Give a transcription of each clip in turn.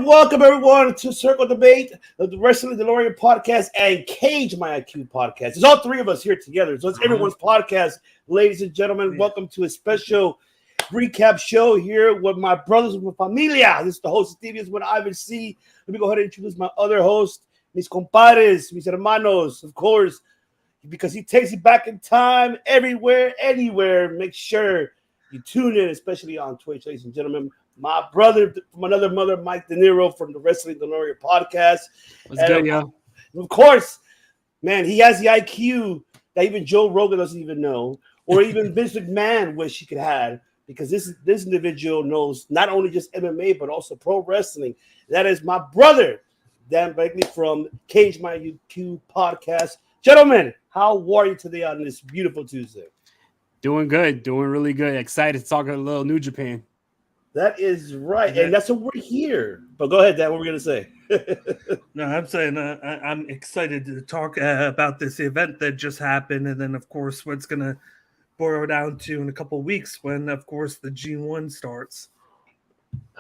welcome everyone to Circle Debate, the Wrestling Delorean Podcast, and Cage My IQ Podcast. There's all three of us here together, so it's everyone's podcast. Ladies and gentlemen, welcome to a special recap show here with my brothers and my familia. This is the host, Stevens, with Ivan C. Let me go ahead and introduce my other host, mis compadres, mis hermanos, of course, because he takes you back in time, everywhere, anywhere. Make sure you tune in, especially on Twitch, ladies and gentlemen. My brother from another mother, Mike De Niro from the Wrestling Delorean Podcast. What's good, yo? Of course, man, he has the IQ that even Joe Rogan doesn't even know, or even Vince McMahon wish he could have, because this individual knows not only just MMA, but also pro wrestling. That is my brother, Dan Beckley from Cage My IQ Podcast. Gentlemen, how are you today on this beautiful Tuesday? Doing good, doing really good. Excited to talk a little New Japan. That is right, and that's what we're here. But go ahead, Dan. What were we going to say? No, I'm saying I'm excited to talk about this event that just happened, and then, of course, what's going to boil down to in a couple of weeks when, of course, the G1 starts.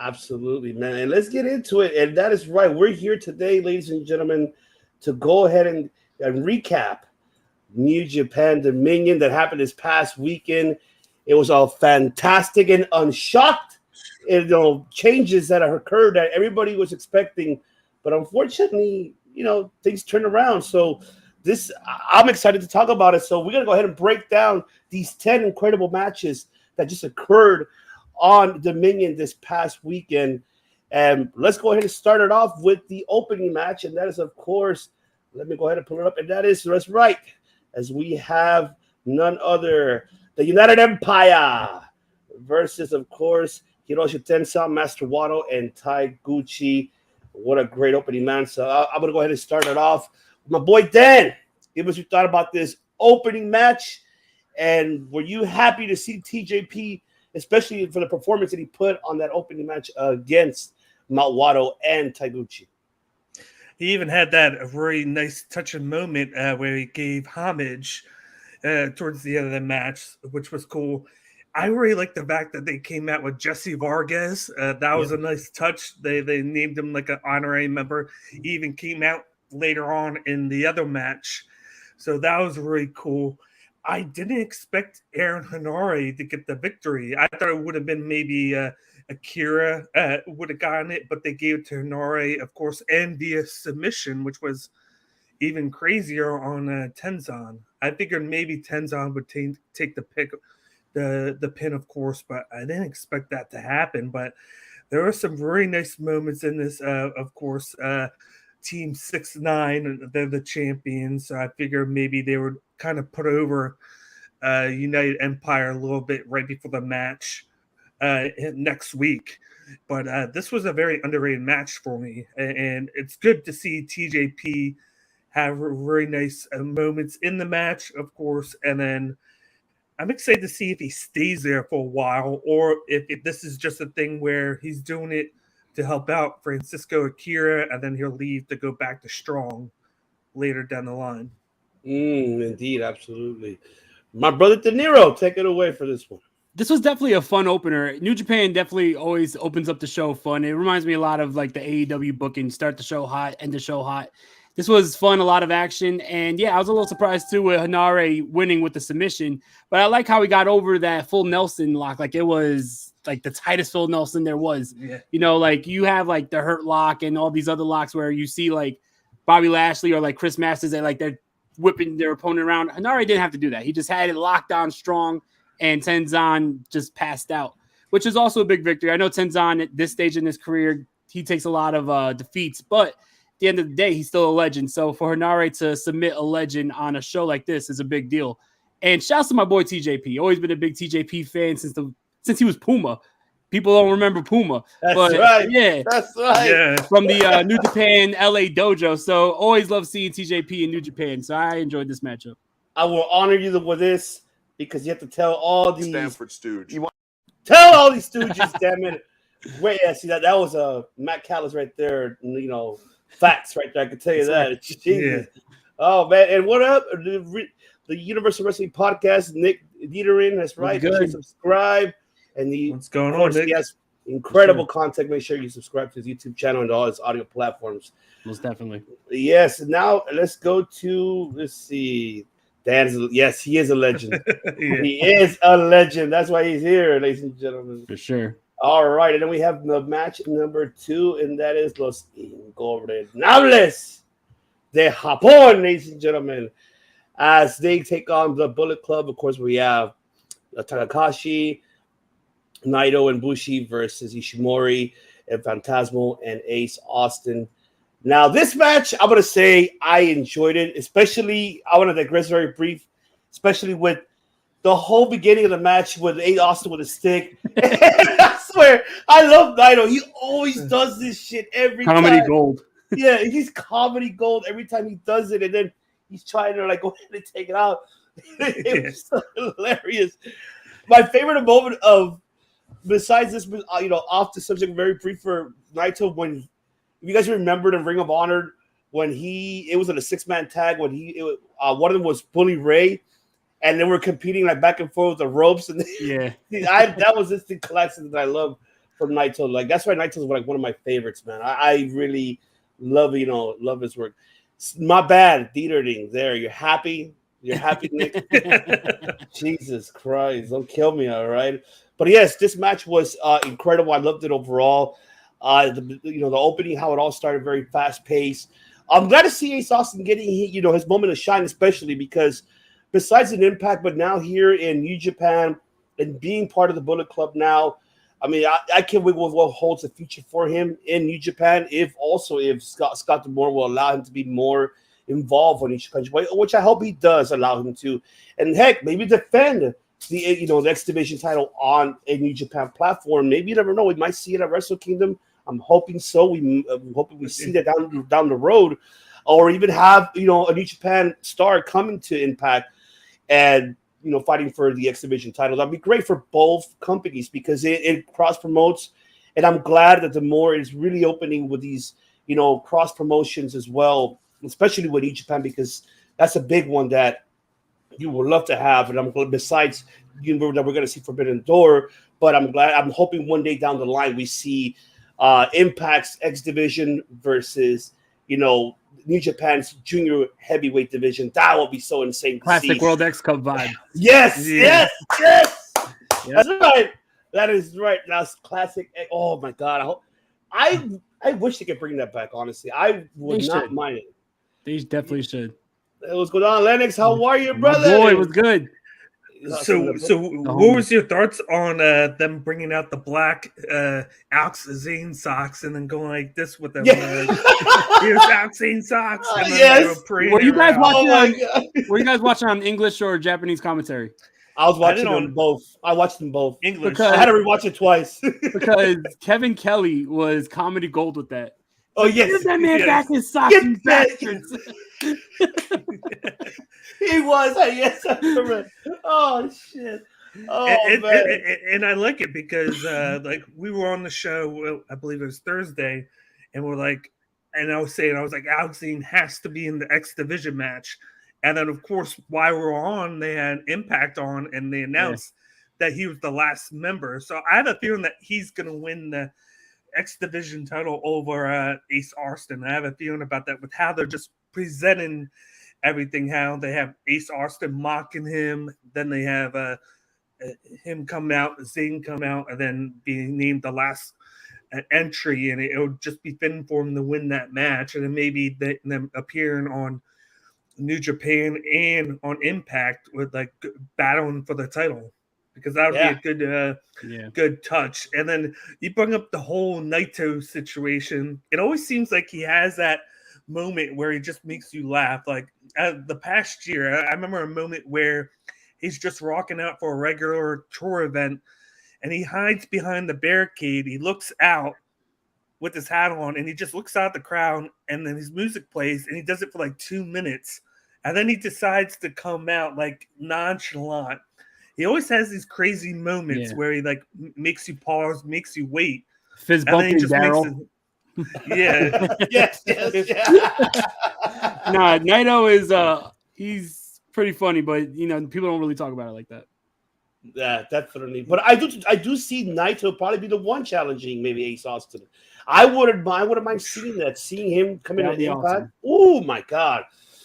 Absolutely, man. And let's get into it. And that is right. We're here today, ladies and gentlemen, to go ahead and recap New Japan Dominion that happened this past weekend. It was all fantastic and unshocked. Changes that have occurred that everybody was expecting, but unfortunately, things turned around. So I'm excited to talk about it. So we're gonna go ahead and break down these 10 incredible matches that just occurred on Dominion this past weekend. And let's go ahead and start it off with the opening match, and that is, of course, let me go ahead and pull it up, and that's right, as we have none other, the United Empire versus, of course, Hiroshi Tensai, Master Wato, and Taiguchi. What a great opening, man. So I'm going to go ahead and start it off. My boy Dan, give us your thought about this opening match. And were you happy to see TJP, especially for the performance that he put on that opening match against Mount Wato and Taiguchi? He even had that very nice touching moment where he gave homage towards the end of the match, which was cool. I really like the fact that they came out with Jesse Vargas. That was a nice touch. They named him like an honorary member. He even came out later on in the other match. So that was really cool. I didn't expect Aaron Henare to get the victory. I thought it would have been maybe Akira would have gotten it, but they gave it to Henare, of course, and via submission, which was even crazier on Tenzan. I figured maybe Tenzan would take the pick. The pin, of course, but I didn't expect that to happen. But there were some very nice moments in this. Of course, Team 6ix9ine, they're the champions. So I figured maybe they would kind of put over United Empire a little bit right before the match next week. But this was a very underrated match for me. And it's good to see TJP have very nice moments in the match, of course, and then I'm excited to see if he stays there for a while or if this is just a thing where he's doing it to help out Francisco Akira and then he'll leave to go back to Strong later down the line. Indeed, absolutely. My brother De Niro, take it away for this one. This was definitely a fun opener. New Japan definitely always opens up the show fun. It reminds me a lot of like the AEW booking, start the show hot, end the show hot. This was fun, a lot of action, and yeah, I was a little surprised too with Henare winning with the submission, but I like how he got over that full Nelson lock. Like it was like the tightest full Nelson there was. Yeah. Like you have like the Hurt lock and all these other locks where you see like Bobby Lashley or like Chris Masters that like they're whipping their opponent around. Henare didn't have to do that. He just had it locked down strong, and Tenzan just passed out, which is also a big victory. I know Tenzan at this stage in his career, he takes a lot of defeats, but at the end of the day, he's still a legend. So for Henare to submit a legend on a show like this is a big deal. And shouts to my boy TJP. Always been a big TJP fan since he was Puma. People don't remember Puma. That's right. Yeah. That's right. Yeah. From the New Japan LA dojo. So always love seeing TJP in New Japan. So I enjoyed this matchup. I will honor you with this because you have to tell all these Stanford Stooge. Tell all these stooges, damn it. Wait, yeah, see that was Matt Callis right there, facts right there. I can tell you that. Jesus. Yeah. Oh man, and what up? The Universal Wrestling Podcast, Nick Dieterin, that's right. Subscribe. And what's going on, Nick? Incredible content. Make sure you subscribe to his YouTube channel and all his audio platforms. Most definitely. Yes. Now let's go to, let's see. Yes, he is a legend. Yeah. He is a legend. That's why he's here, ladies and gentlemen. For sure. All right. And then we have the match number 2, and that is Los Ingobernables de Japón, ladies and gentlemen, as they take on the Bullet Club. Of course, we have Tanahashi, Naito and Bushi versus Ishimori and Phantasmo and Ace Austin. Now, this match, I'm going to say I enjoyed it, especially, I want to digress very brief, especially with the whole beginning of the match with Ace Austin with a stick. I swear, I love Naito. He always does this shit every Comedy time. gold. Yeah, he's comedy gold every time he does it, and then he's trying to like go ahead and take it out. It was so hilarious. My favorite moment of, besides this, off the subject, very brief for Naito, when, if you guys remember the Ring of Honor, when it was in a 6-man tag, when one of them was Bully Ray, and they were competing like back and forth with the ropes, and that was just the classic that I love from Naito. Like, that's why Naito's like one of my favorites, man. I really love his work. My bad, Dieterling. There, you're happy. You're happy, Nick. Jesus Christ, don't kill me, all right. But yes, this match was incredible. I loved it overall. The opening, how it all started, very fast paced. I'm glad to see Ace Austin getting his moment of shine, especially because besides an Impact, but now here in New Japan and being part of the Bullet Club now, I mean, I can't wait what holds the future for him in New Japan. If Scott D'Amore will allow him to be more involved on each country, which I hope he does allow him to, and heck, maybe defend the X Division title on a New Japan platform. Maybe you never know. We might see it at Wrestle Kingdom. I'm hoping so. I'm hoping we see that down the road, or even have a New Japan star coming to Impact and fighting for the X Division title. That'd be great for both companies because it cross promotes, and I'm glad that D'Amore is really opening with these cross promotions as well, especially with New Japan, because that's a big one that you would love to have. And I'm glad, besides that we're going to see Forbidden Door, but I'm hoping one day down the line we see Impact's X Division versus New Japan's junior heavyweight division. That will be so insane. Classic World X Cup vibe. Yes. That's right. That is right. That's classic. Oh my God. I wish they could bring that back. Honestly, I would not mind it. They definitely should. What's going on, Lennox? How are you, brother? My boy, it was good. So what was your thoughts on them bringing out the black Alex Zane socks and then going like this with them? Here's Alex Zane socks. And yes. Were you guys watching on English or Japanese commentary? I was watching them both. I watched them both. English. I had to rewatch it twice. Because Kevin Kelly was comedy gold with that. Oh, yes. Give that man back his socks, you bastards. He was. Yes, I remember. Oh, shit. Oh, and I like it because we were on the show, I believe it was Thursday, and we're like, and I was like, Alex Zane has to be in the X Division match. And then, of course, while we were on, they had Impact on, and they announced that he was the last member. So I have a feeling that he's going to win the X Division title over Ace Austin. I have a feeling about that with how they're just presenting everything, how they have Ace Austin mocking him, then they have him come out, Zane come out, and then being named the last entry, and it would just be fitting for him to win that match, and then maybe them appearing on New Japan and on Impact with like battling for the title, because that would be a good touch. And then you bring up the whole Naito situation. It always seems like he has that moment where he just makes you laugh. Like the past year, I remember a moment where he's just rocking out for a regular tour event, and he hides behind the barricade. He looks out with his hat on, and he just looks out the crowd, and then his music plays, and he does it for like 2 minutes. And then he decides to come out like nonchalant. He always has these crazy moments where he like makes you pause, makes you wait. Fist bumping Daryl. Yeah. yes. Nah, Naito is he's pretty funny, but people don't really talk about it like that. Yeah, definitely. But I do see Naito probably be the one challenging maybe Ace Austin. I wouldn't mind seeing him come in That'd at be Impact. awesome. Oh my god.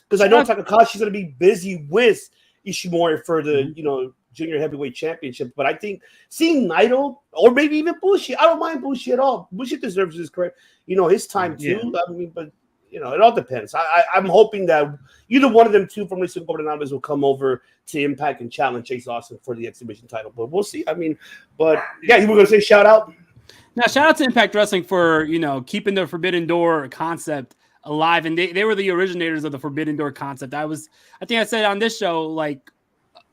Because I know Takakashi's gonna be busy with Ishimori for the junior heavyweight championship. But I think seeing Naito or maybe even Bushi, I don't mind Bushi at all. Bushi deserves his credit, his time too. Yeah. I mean, but it all depends. I'm hoping that either one of them two from Wrestling Delorean will come over to Impact and challenge Ace Austin for the exhibition title. But we'll see. I mean, but yeah, you were going to say shout out? Now, shout out to Impact Wrestling for, keeping the Forbidden Door concept alive. And they were the originators of the Forbidden Door concept. I think I said on this show, like,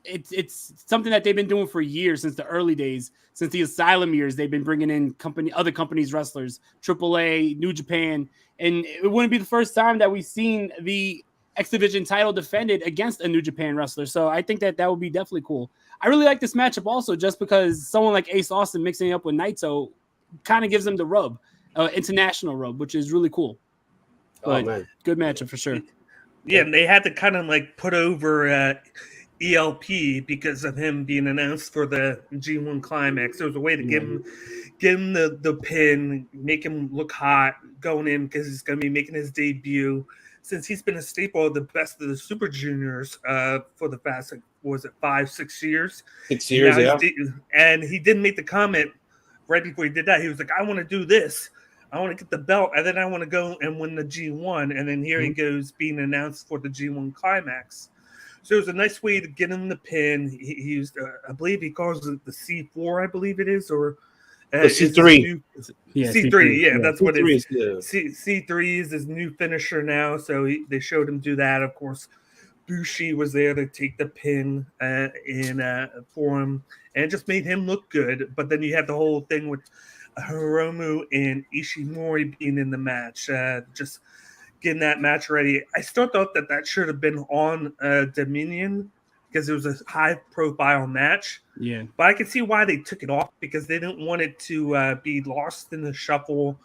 it's something that they've been doing for years, since the early days, since the Asylum years. They've been bringing in other companies' wrestlers, AAA, New Japan, and it wouldn't be the first time that we've seen the X Division title defended against a New Japan wrestler. So I think that would be definitely cool. I really like this matchup also, just because someone like Ace Austin mixing it up with Naito kind of gives them the rub, international rub, which is really cool. But good matchup for sure. Yeah, and they had to kind of like put over ELP because of him being announced for the G1 Climax. There was a way to give him the pin, make him look hot going in, because he's going to be making his debut. Since he's been a staple of the best of the Super Juniors for the past, 5-6 years? 6 years, yeah. And he didn't make the comment right before he did that. He was like, I want to do this. I want to get the belt, and then I want to go and win the G1. And then here he goes being announced for the G1 Climax. So it was a nice way to get him the pin. He used, I believe he calls it the C4, I believe it is, or C3. C3, yeah, that's what it is. Yeah. C3 is his new finisher now, so they showed him do that. Of course, Bushi was there to take the pin for him, and it just made him look good. But then you had the whole thing with Hiromu and Ishimori being in the match, just getting that match ready. I still thought that should have been on Dominion, because it was a high-profile match. Yeah. But I can see why they took it off, because they didn't want it to be lost in the shuffle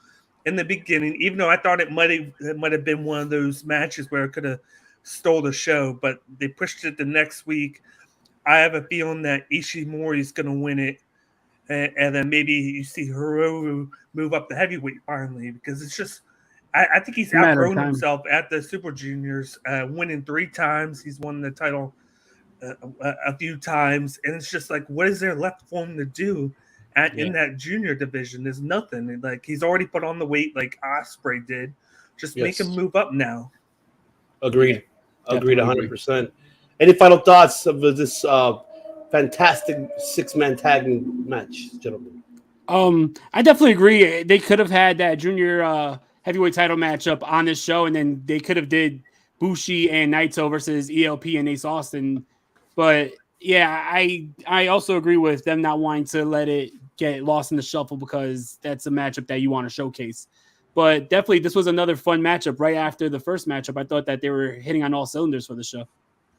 in the beginning, even though I thought it might have been one of those matches where it could have stole the show. But they pushed it the next week. I have a feeling that Ishimori is going to win it. And then maybe you see Hiromu move up the heavyweight finally, because it's just I think he's outgrown himself at the Super Juniors, winning 3 times. He's won the title a few times, and it's just like, what is there left for him to do in that junior division? There's nothing. Like, he's already put on the weight like Ospreay did. Just make him move up now. Agreed 100%. Any final thoughts of this fantastic 6-man tag match, gentlemen? I definitely agree. They could have had that junior heavyweight title matchup on this show, and then they could have did Bushi and Naito versus ELP and Ace Austin. But yeah, I also agree with them not wanting to let it get lost in the shuffle, because that's a matchup that you want to showcase. But definitely, this was another fun matchup right after the first matchup. I thought that they were hitting on all cylinders for the show.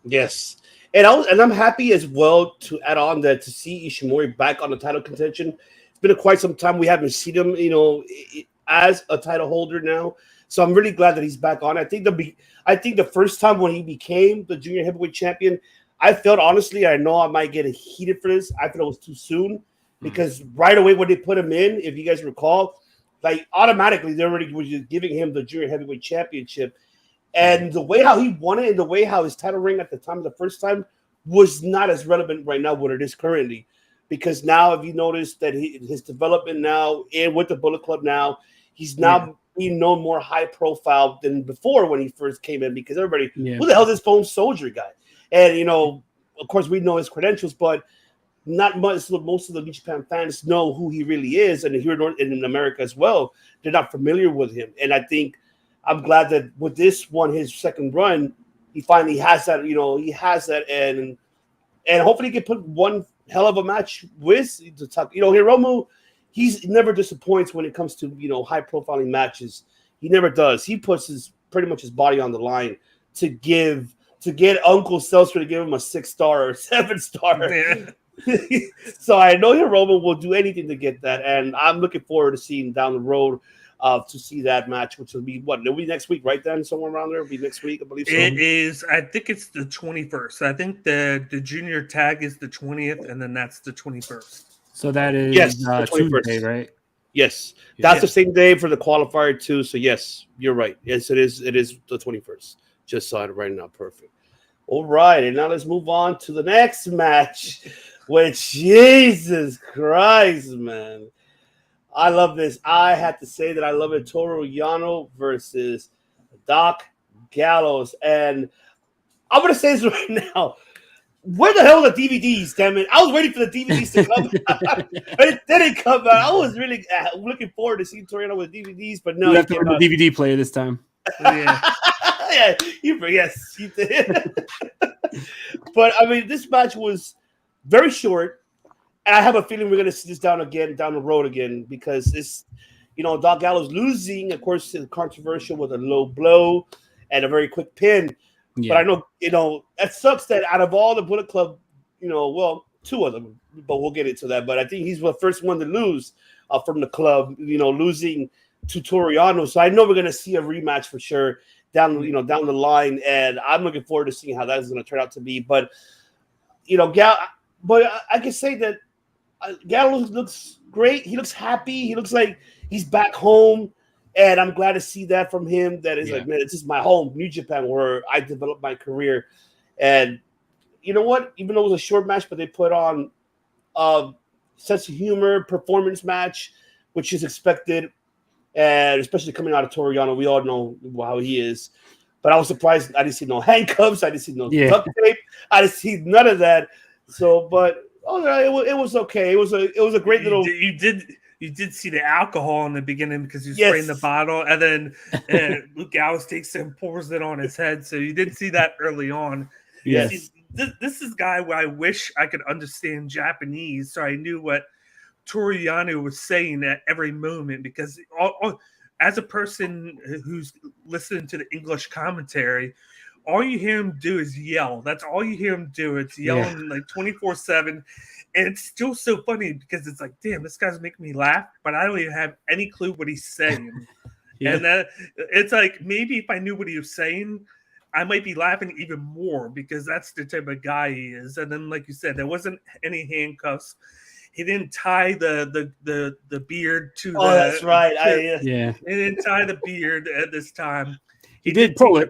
Yes. And I'm happy as well to add on that to see Ishimori back on the title contention. It's been quite some time we haven't seen him, as a title holder now. So I'm really glad that he's back on. I think the first time when he became the junior heavyweight champion, I felt, honestly, I know I might get heated for this. I thought it was too soon, because right away when they put him in, if you guys recall, like automatically they already were just giving him the junior heavyweight championship. And the way how he won it and the way how his title ring at the time, the first time, was not as relevant right now what it is currently. Because now, if you notice that his development now, and with the Bullet Club now, he's now being known more high profile than before when he first came in, because everybody, who the hell is this Bone Soldier guy? And, of course, we know his credentials, but not much. Most of the New Japan fans know who he really is. And here in America as well, they're not familiar with him. And I think I'm glad that with this one, his second run, he finally has that, and hopefully he can put one hell of a match with the top. Hiromu, he's never disappoints when it comes to, high profiling matches. He never does. He puts pretty much his body on the line to get Uncle Seltzer to give him a 6-star or 7-star. So I know Hiromu will do anything to get that, and I'm looking forward to seeing down the road to see that match, which will be what? It'll be next week, right? Then somewhere around there. It'll be next week, I believe. So. It is. I think it's the 21st. I think the junior tag is the 20th, and then that's the 21st. So that is Tuesday, right? Yes, that's the same day for the qualifier too. So yes, you're right. Yes, it is. It is the 21st. Just saw it right now. Perfect. All right, and now let's move on to the next match. Which, Jesus Christ, man, I love this. I had to say that I love it. Toru Yano versus Doc Gallows, and I'm gonna say this right now. Where the hell are the DVDs, damn it? I was waiting for the DVDs to come out. It didn't come out. I was really looking forward to seeing Torino with DVDs, but no. You have to run the DVD player this time. Yeah. Yes, you did. But, I mean, this match was very short, and I have a feeling we're going to see this down the road again, because it's, Doc Gallows losing, of course, controversial with a low blow and a very quick pin. Yeah. But I know, that sucks that out of all the Bullet Club, two of them, but we'll get into that. But I think he's the first one to lose from the club, losing to Toru Yano. So I know we're going to see a rematch for sure down the line. And I'm looking forward to seeing how that is going to turn out to be. But, but I can say that Gallows looks great. He looks happy. He looks like he's back home. And I'm glad to see that from him. That is like, man, this is my home, New Japan, where I developed my career. And you know what? Even though it was a short match, but they put on a sense of humor, performance match, which is expected. And especially coming out of Toru Yano, we all know how he is. But I was surprised I didn't see no handcuffs. I didn't see no duct tape. I didn't see none of that. So, but it was okay. It was a great little. You did see the alcohol in the begining because he was spraying the bottle, and then Luke Gallows takes it and pours it on his head. So you did see that early on. Yes. See, this is a guy where I wish I could understand Japanese, so I knew what Toru Yano was saying at every moment. Because as a person who's listening to the English commentary, all you hear him do is yell. That's all you hear him do. It's yelling like 24/7. And it's still so funny because it's like, damn, this guy's making me laugh, but I don't even have any clue what he's saying. And it's like, maybe if I knew what he was saying, I might be laughing even more, because that's the type of guy he is. And then, like you said, there wasn't any handcuffs. He didn't tie the beard to the. Oh, that's right. He didn't tie the beard at this time. He did pull it.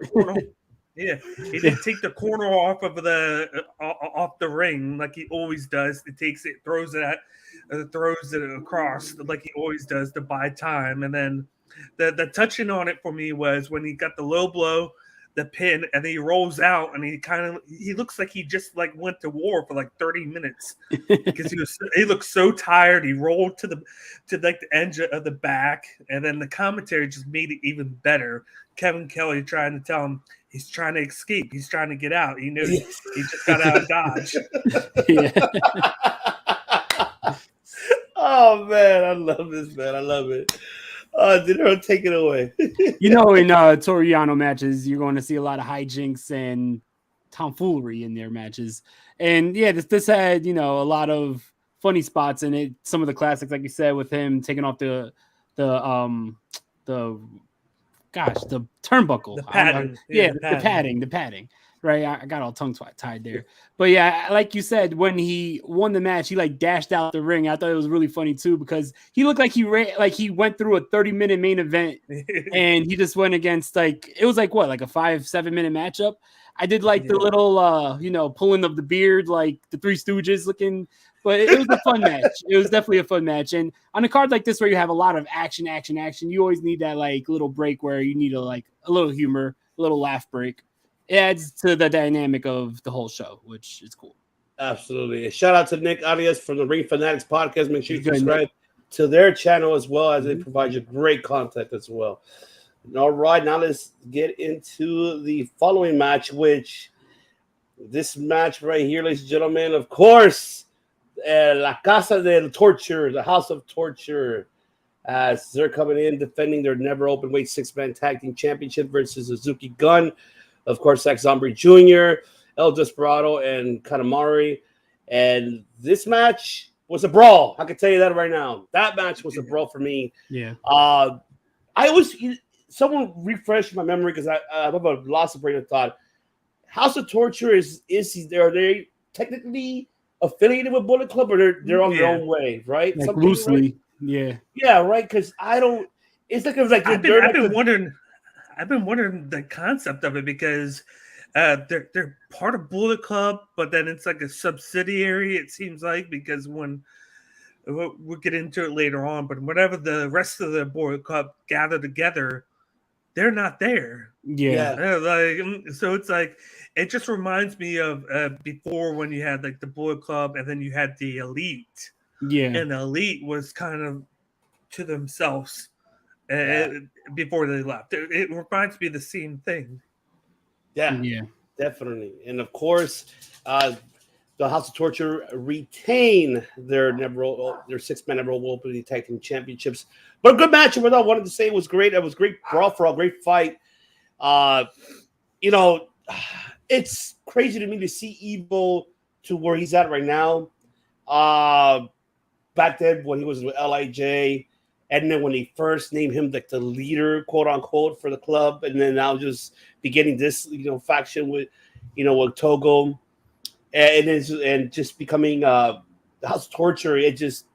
Yeah, he didn't take the corner off of the ring like he always does. He takes it, throws it across like he always does to buy time. And then the touching on it for me was when he got the low blow, the pin, and then he rolls out, and he looks like he just like went to war for like 30 minutes because he looked so tired. He rolled to like the edge of the back, and then the commentary just made it even better. Kevin Kelly trying to tell him he's trying to escape. He's trying to get out. He knew he just got out of Dodge. Oh, man. I love this, man. I love it. Dinero, take it away. In Toru Yano matches, you're going to see a lot of hijinks and tomfoolery in their matches. And, this had, a lot of funny spots in it. Some of the classics, like you said, with him taking off the turnbuckle. The padding. Right. I got all tongue tied there. But like you said, when he won the match, he like dashed out the ring. I thought it was really funny too, because he looked like he went through a 30-minute main event and he just went against it was like what, like a 5-7 minute matchup. I did like the little pulling of the beard, like the Three Stooges looking. But it was a fun match. It was definitely a fun match. And on a card like this where you have a lot of action, you always need that like little break where you need a little humor, a little laugh break. It adds to the dynamic of the whole show, which is cool. Absolutely. A shout out to Nick Arias from the Ring Fanatics podcast. Make sure you subscribe to their channel as well, as they provide you great content as well. All right, now let's get into the following match, which this match right here, ladies and gentlemen, of course, La Casa del Torture, the House of Torture, as they're coming in defending their never open weight 6-man tag team championship versus Suzuki Gun, of course, Zack Zombie Jr., El Desperado, and Kanemaru. And this match was a brawl. I can tell you that right now. That match was a brawl for me. Yeah. I always someone refresh my memory because I have a loss of brain of thought. House of Torture are they technically affiliated with Bullet Club, or they're on their own way, right? Like Something, loosely, right? yeah. Yeah, right. Because I don't. It's like I've been wondering the concept of it because they're part of Bullet Club, but then it's like a subsidiary. It seems like because when we'll get into it later on, but whenever the rest of the Bullet Club gather together, they're not there. Yeah. So it's like it just reminds me of before when you had like the Bullet Club and then you had the Elite. Yeah. And the Elite was kind of to themselves before they left. It reminds me of the same thing. Yeah, definitely. And of course, the House of Torture retain their 6-man Emerald Open Tag Team Championships. But a good match. What I wanted to say was great. It was great brawl for a great fight. It's crazy to me to see Evil to where he's at right now. Back then when he was with LIJ, and then when they first named him like the leader, quote unquote, for the club, and then now just beginning this faction with with Togo, and just becoming the House of Torture. It just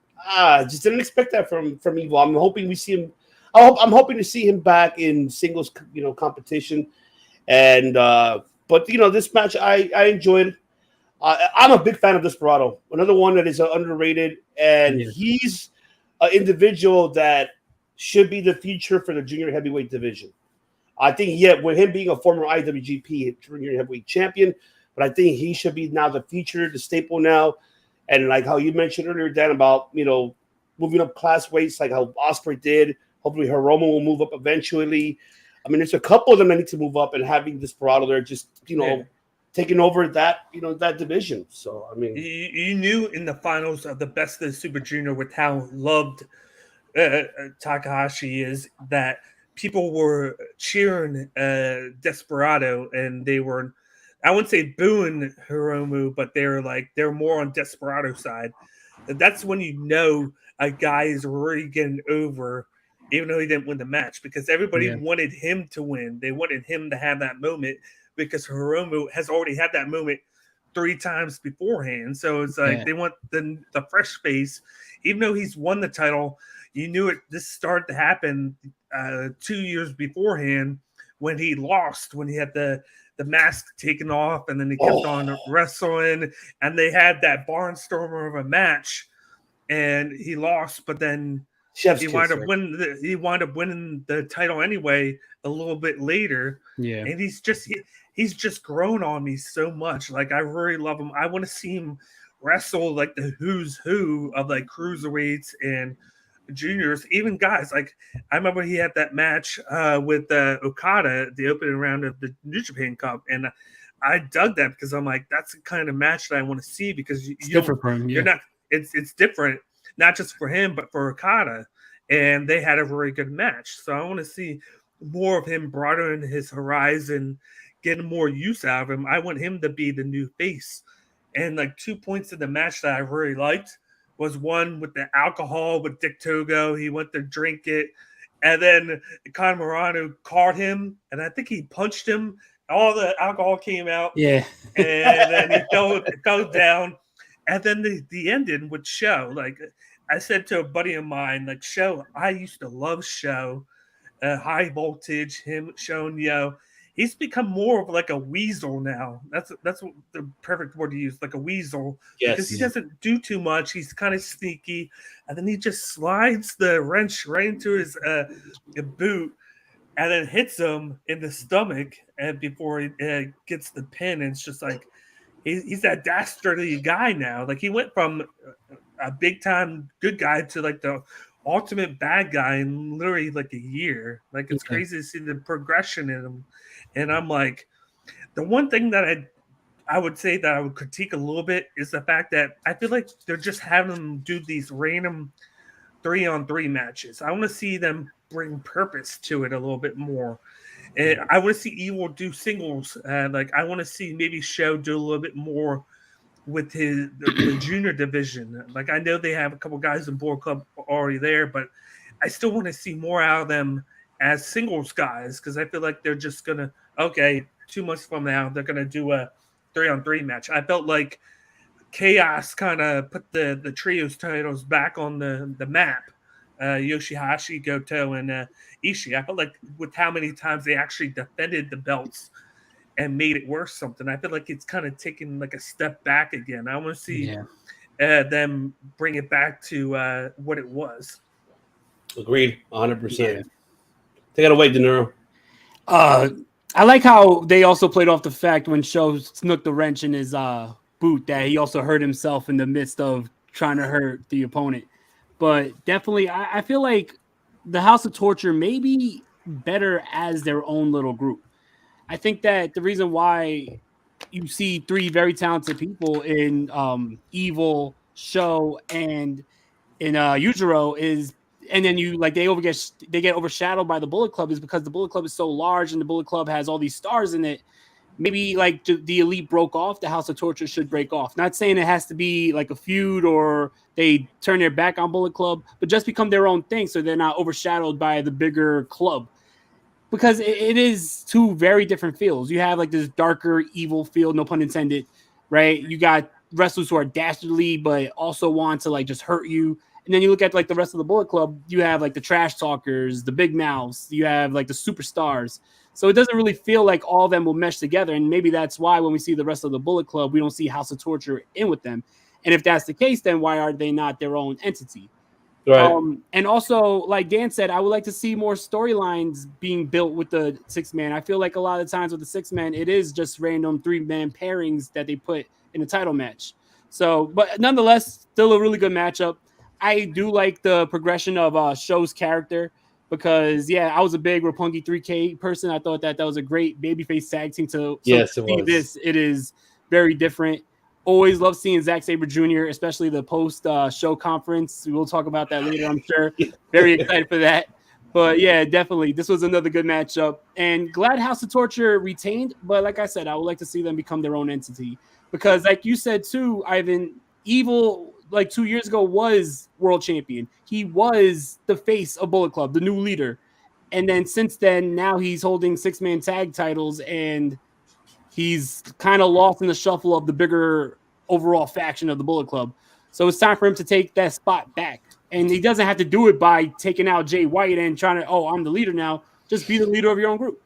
didn't expect that from Evil. I'm hoping we see him. I'm hoping to see him back in singles competition, and but this match I enjoyed. I'm a big fan of Desperado. Another one that is underrated, and he's an individual that should be the future for the junior heavyweight division. I think with him being a former IWGP junior heavyweight champion, but I think he should be now the feature, the staple now. And like how you mentioned earlier, Dan, about moving up class weights, like how Ospreay did. Hopefully Hiromu will move up eventually. I mean, there's a couple of them that need to move up, and having Desperado there just taking over that that division. So I mean, you knew in the finals of the Best of the Super Junior with how loved Takahashi is that people were cheering Desperado, and they were, I wouldn't say booing Hiromu, but they're more on Desperado's side. That's when a guy is really getting over, even though he didn't win the match, because everybody wanted him to win. They wanted him to have that moment, because Hiromu has already had that moment 3 times beforehand. So it's like they want the fresh face. Even though he's won the title, you knew this started to happen 2 years beforehand when he lost, when he had the mask taken off, and then he kept on wrestling, and they had that barnstormer of a match, and he lost, but then he wound up winning the title anyway a little bit later. Yeah. And he's just grown on me so much. Like, I really love him. I want to see him wrestle like the who's who of like cruiserweights and juniors, even guys. Like, I remember he had that match with Okada, the opening round of the New Japan Cup, and I dug that because I'm like, that's the kind of match that I want to see, because it's different for him. It's different, not just for him, but for Okada. And they had a very good match. So I want to see more of him, broaden his horizon, getting more use out of him. I want him to be the new face. And like 2 points in the match that I really liked was one with the alcohol with Dick Togo. He went to drink it, and then Conor Morano caught him, and I think he punched him. All the alcohol came out. Yeah. And then he fell down. And then the ending with Show. Like, I said to a buddy of mine, like, Show, I used to love Show. High voltage, him showing, he's become more of like a weasel now. That's what the perfect word to use, like a weasel. Yes. Because he doesn't do too much. He's kind of sneaky, and then he just slides the wrench right into his boot, and then hits him in the stomach, and before he gets the pin. And it's just like he's that dastardly guy now. Like, he went from a big time good guy to like the ultimate bad guy in literally like a year. Like, it's crazy to see the progression in him. And I'm like, the one thing that I would say that I would critique a little bit is the fact that I feel like they're just having them do these random 3-on-3 matches. I want to see them bring purpose to it a little bit more. And I want to see Evil do singles. Like, I want to see maybe Show do a little bit more with the junior division. Like, I know they have a couple guys in Bullet Club already there, but I still want to see more out of them as singles guys, because I feel like they're just gonna 2 months from now they're gonna do a 3-on-3 match. I felt like Chaos kind of put the trios titles back on the map. Yoshihashi, Goto, and Ishii. I felt like with how many times they actually defended the belts and made it worth something, I feel like it's kind of taken like a step back again. I want to see them bring it back to what it was. Agreed, 100%. Take it away, De Niro. I like how they also played off the fact when Sho snooked the wrench in his boot that he also hurt himself in the midst of trying to hurt the opponent. But definitely, I feel like the House of Torture may be better as their own little group. I think that the reason why you see three very talented people in Evil, Sho, and in Yujiro is, and then they get overshadowed by the Bullet Club is because the Bullet Club is so large and the Bullet Club has all these stars in it. Maybe like the Elite broke off, the House of Torture should break off. Not saying it has to be like a feud or they turn their back on Bullet Club, but just become their own thing so they're not overshadowed by the bigger club. Because it is two very different feels. You have like this darker, evil feel, no pun intended, right? You got wrestlers who are dastardly, but also want to like just hurt you. And then you look at like the rest of the Bullet Club, you have like the trash talkers, the big mouths, you have like the superstars. So it doesn't really feel like all of them will mesh together. And maybe that's why when we see the rest of the Bullet Club, we don't see House of Torture in with them. And if that's the case, then why are they not their own entity? Right. And also, like Dan said, I would like to see more storylines being built with the 6-man. I feel like a lot of times with the 6-man, it is just random 3-man pairings that they put in a title match. So, but nonetheless, still a really good matchup. I do like the progression of Sho's character because, I was a big Roppongi 3K person. I thought that was a great babyface tag team. It is very different. Always love seeing Zack Sabre Jr., especially the post-show conference. We will talk about that later, I'm sure. Very excited for that. But, definitely. This was another good matchup. And glad House of Torture retained. But like I said, I would like to see them become their own entity. Because like you said, too, Ivan, Evil, like 2 years ago, was world champion. He was the face of Bullet Club, the new leader. And then since then, now he's holding 6-man tag titles and he's kind of lost in the shuffle of the bigger overall faction of the Bullet Club. So it's time for him to take that spot back. And he doesn't have to do it by taking out Jay White and trying to, I'm the leader now. Just be the leader of your own group.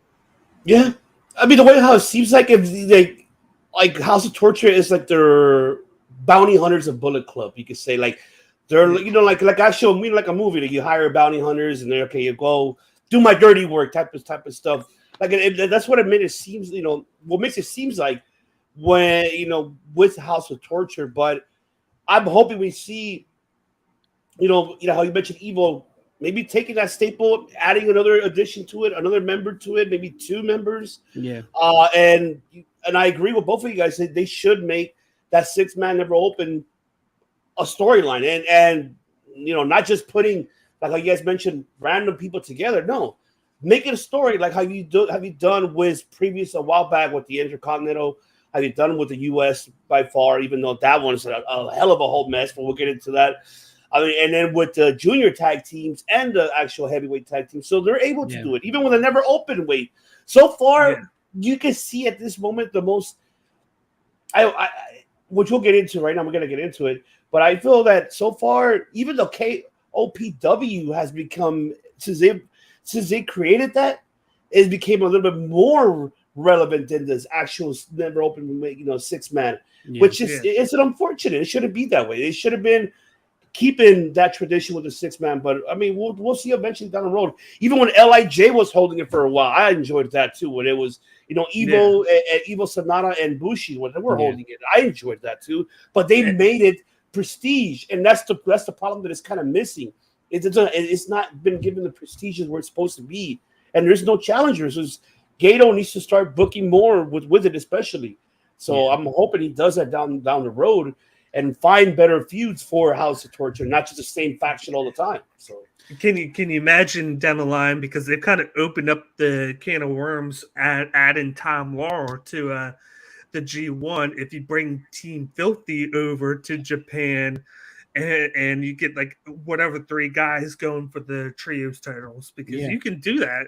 Yeah. I mean, the way how it seems like if they, like House of Torture is like their bounty hunters of Bullet Club. You could say like they're, like I show me like a movie that you hire bounty hunters and they're okay, you go do my dirty work type of stuff. Like that's what it made it seems, what makes it seems like when, with House of Torture. But I'm hoping we see, how you mentioned Evil, maybe taking that staple, adding another addition to it, another member to it, maybe 2 members. Yeah. And I agree with both of you guys. They should make that 6-man never open a storyline and not just putting, like how you guys mentioned, random people together. No. Make it a story like have you done with previous a while back with the Intercontinental, have you done with the US by far, even though that one's a hell of a whole mess, but we'll get into that. I mean, and then with the junior tag teams and the actual heavyweight tag team. So they're able to do it, even with a never open weight. So far, you can see at this moment the most which we'll get into right now. We're gonna get into it, but I feel that so far, even though KOPW has become since they created that, it became a little bit more relevant than this actual never open, 6-man, which is it's an unfortunate. It shouldn't be that way. It should have been keeping that tradition with the 6-man. But I mean, we'll see eventually down the road. Even when LIJ was holding it for a while, I enjoyed that too. When it was Evo and Evo Sonata and Bushi when they were holding it, I enjoyed that too. But they made it prestige, and that's the problem that is kind of missing. It's not been given the prestige where it's supposed to be, and there's no challengers. Gato needs to start booking more with it, especially. So I'm hoping he does that down the road and find better feuds for House of Torture, not just the same faction all the time. So can you imagine down the line, because they've kind of opened up the can of worms, adding Tom Lawler to the G1. If you bring Team Filthy over to Japan, and you get like whatever 3 guys going for the trios titles, because you can do that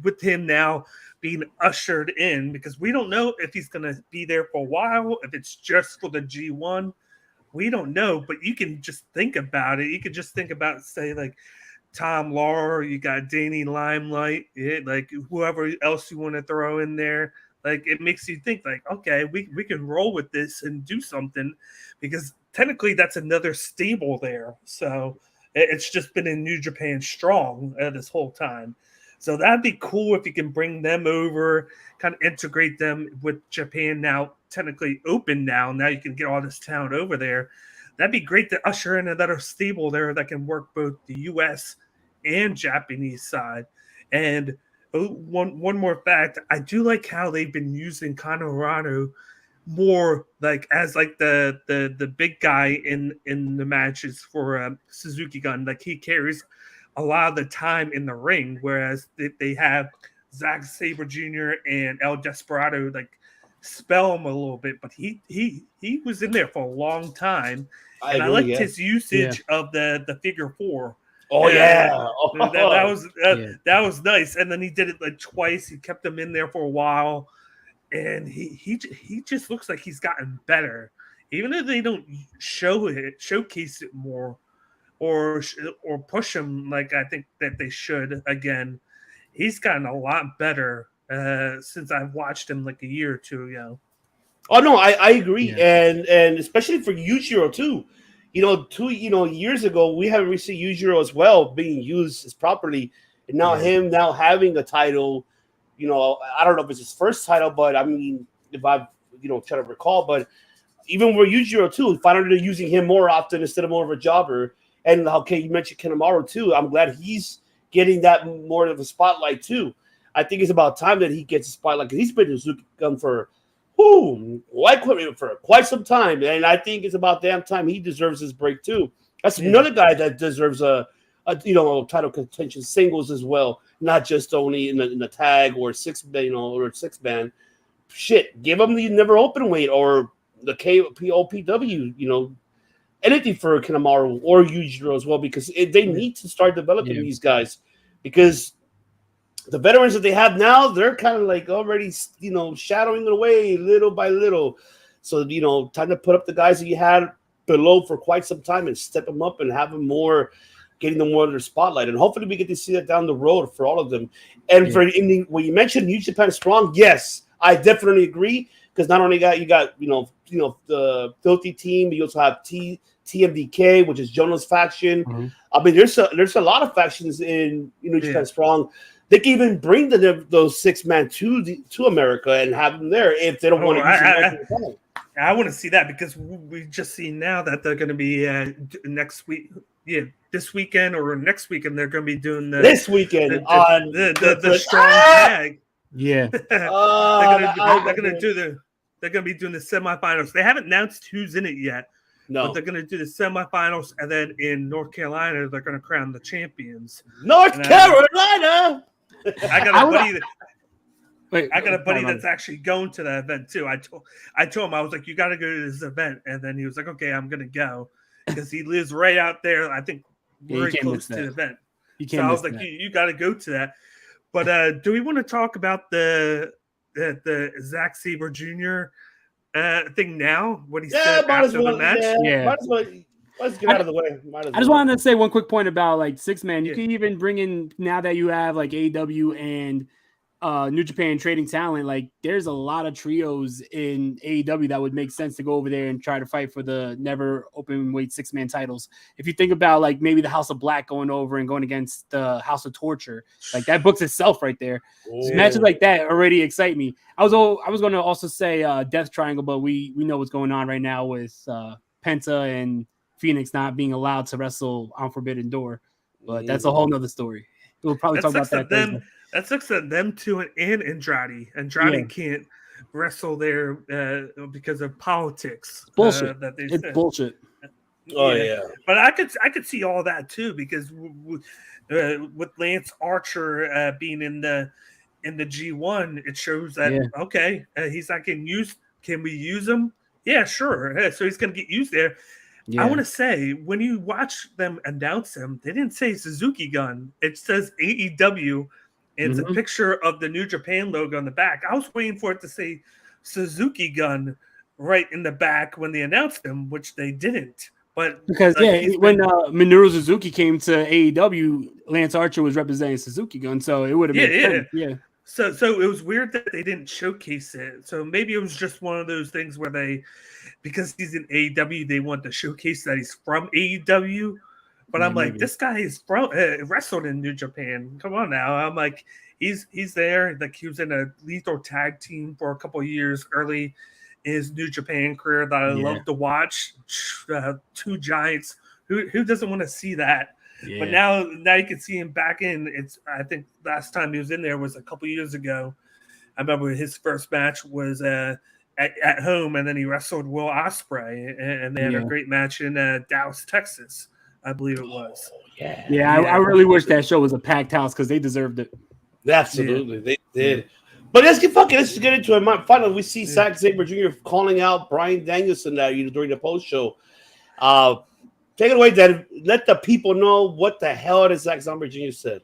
with him now being ushered in, because we don't know if he's going to be there for a while, if it's just for the G1. We don't know, but you can just think about it. You could just think about, say, like Tom Lawler, you got Danny Limelight, like whoever else you want to throw in there. Like, it makes you think, like, okay, we can roll with this and do something, because technically that's another stable there. So it's just been in New Japan Strong this whole time. So that'd be cool if you can bring them over, kind of integrate them with Japan now, technically open now. Now you can get all this talent over there. That'd be great to usher in another stable there that can work both the U.S. and Japanese side. And one more fact, I do like how they've been using Kanorano more like as like the big guy in the matches for Suzuki Gun. Like, he carries a lot of the time in the ring, whereas they have Zack Sabre Jr. and El Desperado like spell him a little bit, but he was in there for a long time. I liked his usage of the figure 4. Oh, yeah. That was nice. And then he did it like twice. He kept him in there for a while. And he just looks like he's gotten better. Even if they don't showcase it more or push him like I think that they should again, he's gotten a lot better since I've watched him like a year or two ago. Oh, no, I agree. Yeah. And especially for Yujiro, too. 2 years ago, we haven't received Yujiro as well being used as properly. And now him now having a title, I don't know if it's his first title, but I mean, if I've, try to recall, but even with Yujiro too, finally they're using him more often instead of more of a jobber. And okay, you mentioned Kanemaru too. I'm glad he's getting that more of a spotlight too. I think it's about time that he gets a spotlight, because he's been in Suzuki Gun for quite some time, and I think it's about damn time he deserves his break too. That's another guy that deserves a title contention singles as well, not just only in the tag or six man. Shit, give him the never open weight or the KOPW, anything for Kanemaru or Yujiro as well, because they need to start developing these guys, because the veterans that they have now, they're kind of like already, shadowing it away little by little. So, time to put up the guys that you had below for quite some time and step them up and have them getting them more of their spotlight. And hopefully we get to see that down the road for all of them. And when you mentioned New Japan Strong, yes, I definitely agree, because not only you got the Filthy Team, you also have TMDK, which is Jonah's faction. Mm-hmm. I mean, there's a lot of factions in New Japan Strong. They can even bring those 6-man to America and have them there if they don't want to use American. I want to see that, because we just see now that they're going to be next week. Yeah, this weekend or next weekend they're going to be doing this weekend on the strong tag. Yeah, they're going to be doing the semifinals. They haven't announced who's in it yet. No, but they're going to do the semifinals, and then in North Carolina they're going to crown the champions. Carolina. I got a buddy that's actually going to that event too. I told him, I was like, you got to go to this event, and then he was like, okay, I'm going to go, because he lives right out there. I think very close to the event. So I was like, you got to go to that. But do we want to talk about the Zack Sabre Jr. Thing now? What he said after the match? Might as well. Let's get out of the way. I just wanted to say one quick point about like 6-man. You can even bring in, now that you have like AEW and New Japan trading talent, like there's a lot of trios in AEW that would make sense to go over there and try to fight for the never open weight 6-man titles. If you think about like maybe the House of Black going over and going against the House of Torture, like that books itself right there. So matches like that already excite me. I was going to also say Death Triangle, but we know what's going on right now with Penta and Phoenix not being allowed to wrestle on Forbidden Door, but that's a whole nother story. We'll probably talk about that. That sucks that them two and Andrade. Andrade can't wrestle there because of politics. Bullshit. It's bullshit. But I could see all that too, because with Lance Archer being in the G1, it shows that he's not getting used. Can we use him? Yeah, sure. So he's going to get used there. I want to say, when you watch them announce him, they didn't say Suzuki Gun. It says AEW. It's a picture of the New Japan logo on the back. I was waiting for it to say Suzuki Gun right in the back when they announced him, which they didn't. But because when Minoru Suzuki came to AEW, Lance Archer was representing Suzuki Gun, so it would have been sense. Yeah. So it was weird that they didn't showcase it. So maybe it was just one of those things where because he's in AEW, they want to showcase that he's from AEW. But I'm like, this guy is from wrestled in New Japan. Come on now. I'm like, he's there. Like, he was in a lethal tag team for a couple of years early in his New Japan career that I love to watch. Two giants. Who doesn't want to see that? Yeah. But now you can see him back in. I think last time he was in there was a couple years ago. I remember his first match was at home, and then he wrestled Will Ospreay, and they had a great match in Dallas, Texas, I believe it was. I really wish that show was a packed house because they deserved it. Absolutely, they did. But let's get into it. Finally, we see Zack Sabre Jr. calling out Bryan Danielson during the post show. Take it away, Dad. Let the people know what the hell did Zack Sabre Jr. said.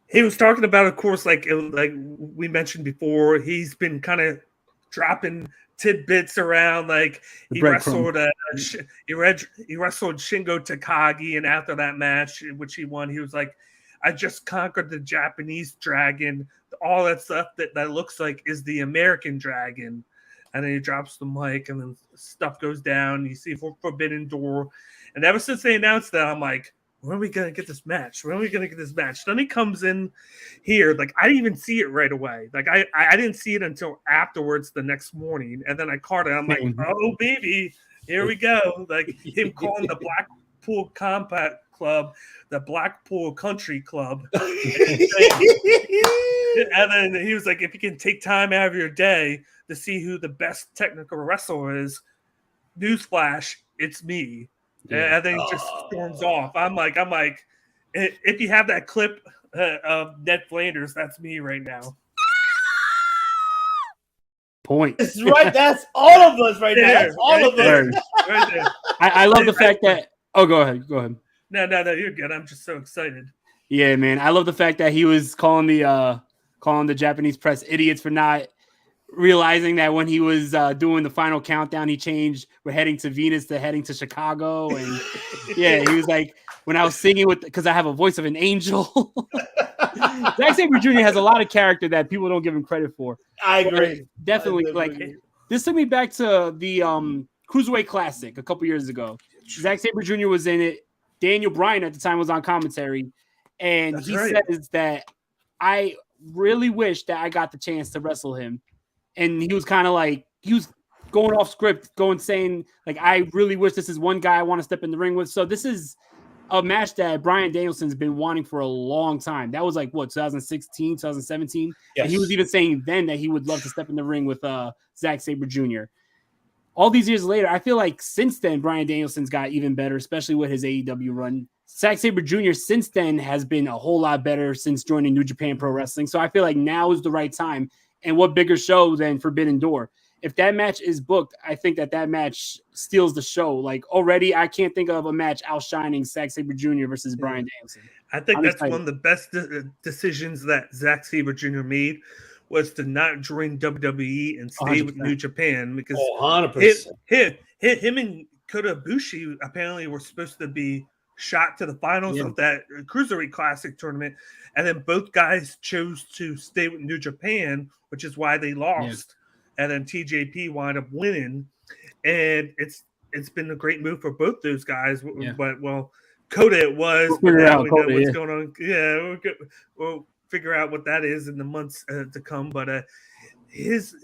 He was talking about, of course, like we mentioned before, he's been kind of dropping tidbits around. Like he wrestled Shingo Takagi, and after that match, which he won, he was like, "I just conquered the Japanese dragon. All that stuff that looks like is the American dragon." And then he drops the mic, and then stuff goes down. You see Forbidden Door, and ever since they announced that, I'm like, when are we gonna get this match? When are we gonna get this match? Then he comes in here, like I didn't even see it right away. Like I didn't see it until afterwards the next morning, and then I caught it. I'm like, oh baby, here we go. Like him calling the Blackpool Combat Club the Blackpool Country Club, and then he was like, if you can take time out of your day to see who the best technical wrestler is, newsflash, it's me. Yeah. And then he just storms off. I'm like, if you have that clip of Ned Flanders, that's me right now. Point. That's right. That's all of us right now. That's all of us. Right there. I love the fact that. Oh, go ahead. No, you're good. I'm just so excited. Yeah, man. I love the fact that he was calling the Japanese press idiots for not realizing that when he was doing the final countdown, he changed. We're heading to Venus to heading to Chicago, and he was like, when I was singing because I have a voice of an angel. Zack Sabre Jr. has a lot of character that people don't give him credit for. I agree. Definitely, like this took me back to the Cruiserweight Classic a couple years ago. Zack Sabre Jr. was in it. Daniel Bryan at the time was on commentary, and says that I really wish that I got the chance to wrestle him. And he was kind of like, he was going off script, saying, like, I really wish this is one guy I want to step in the ring with. So this is a match that Bryan Danielson's been wanting for a long time. That was like, 2016, 2017? Yes. And he was even saying then that he would love to step in the ring with Zack Sabre Jr. All these years later, I feel like since then, Bryan Danielson's got even better, especially with his AEW run. Zack Sabre Jr. since then has been a whole lot better since joining New Japan Pro Wrestling. So I feel like now is the right time. And what bigger show than Forbidden Door? If that match is booked, I think that match steals the show. Like already, I can't think of a match outshining Zack Sabre Jr. versus Bryan Danielson. I think that's one of the best decisions that Zack Sabre Jr. made was to not join WWE and stay 100%. With New Japan because 100%. Him and Kota Ibushi apparently were supposed to be shot to the finals of that Cruiserweight Classic tournament, and then both guys chose to stay with New Japan, which is why they lost. And then TJP wound up winning, and it's been a great move for both those guys. But Kota it was. We'll figure out what's going on. Yeah, we'll figure out what that is in the months to come. But his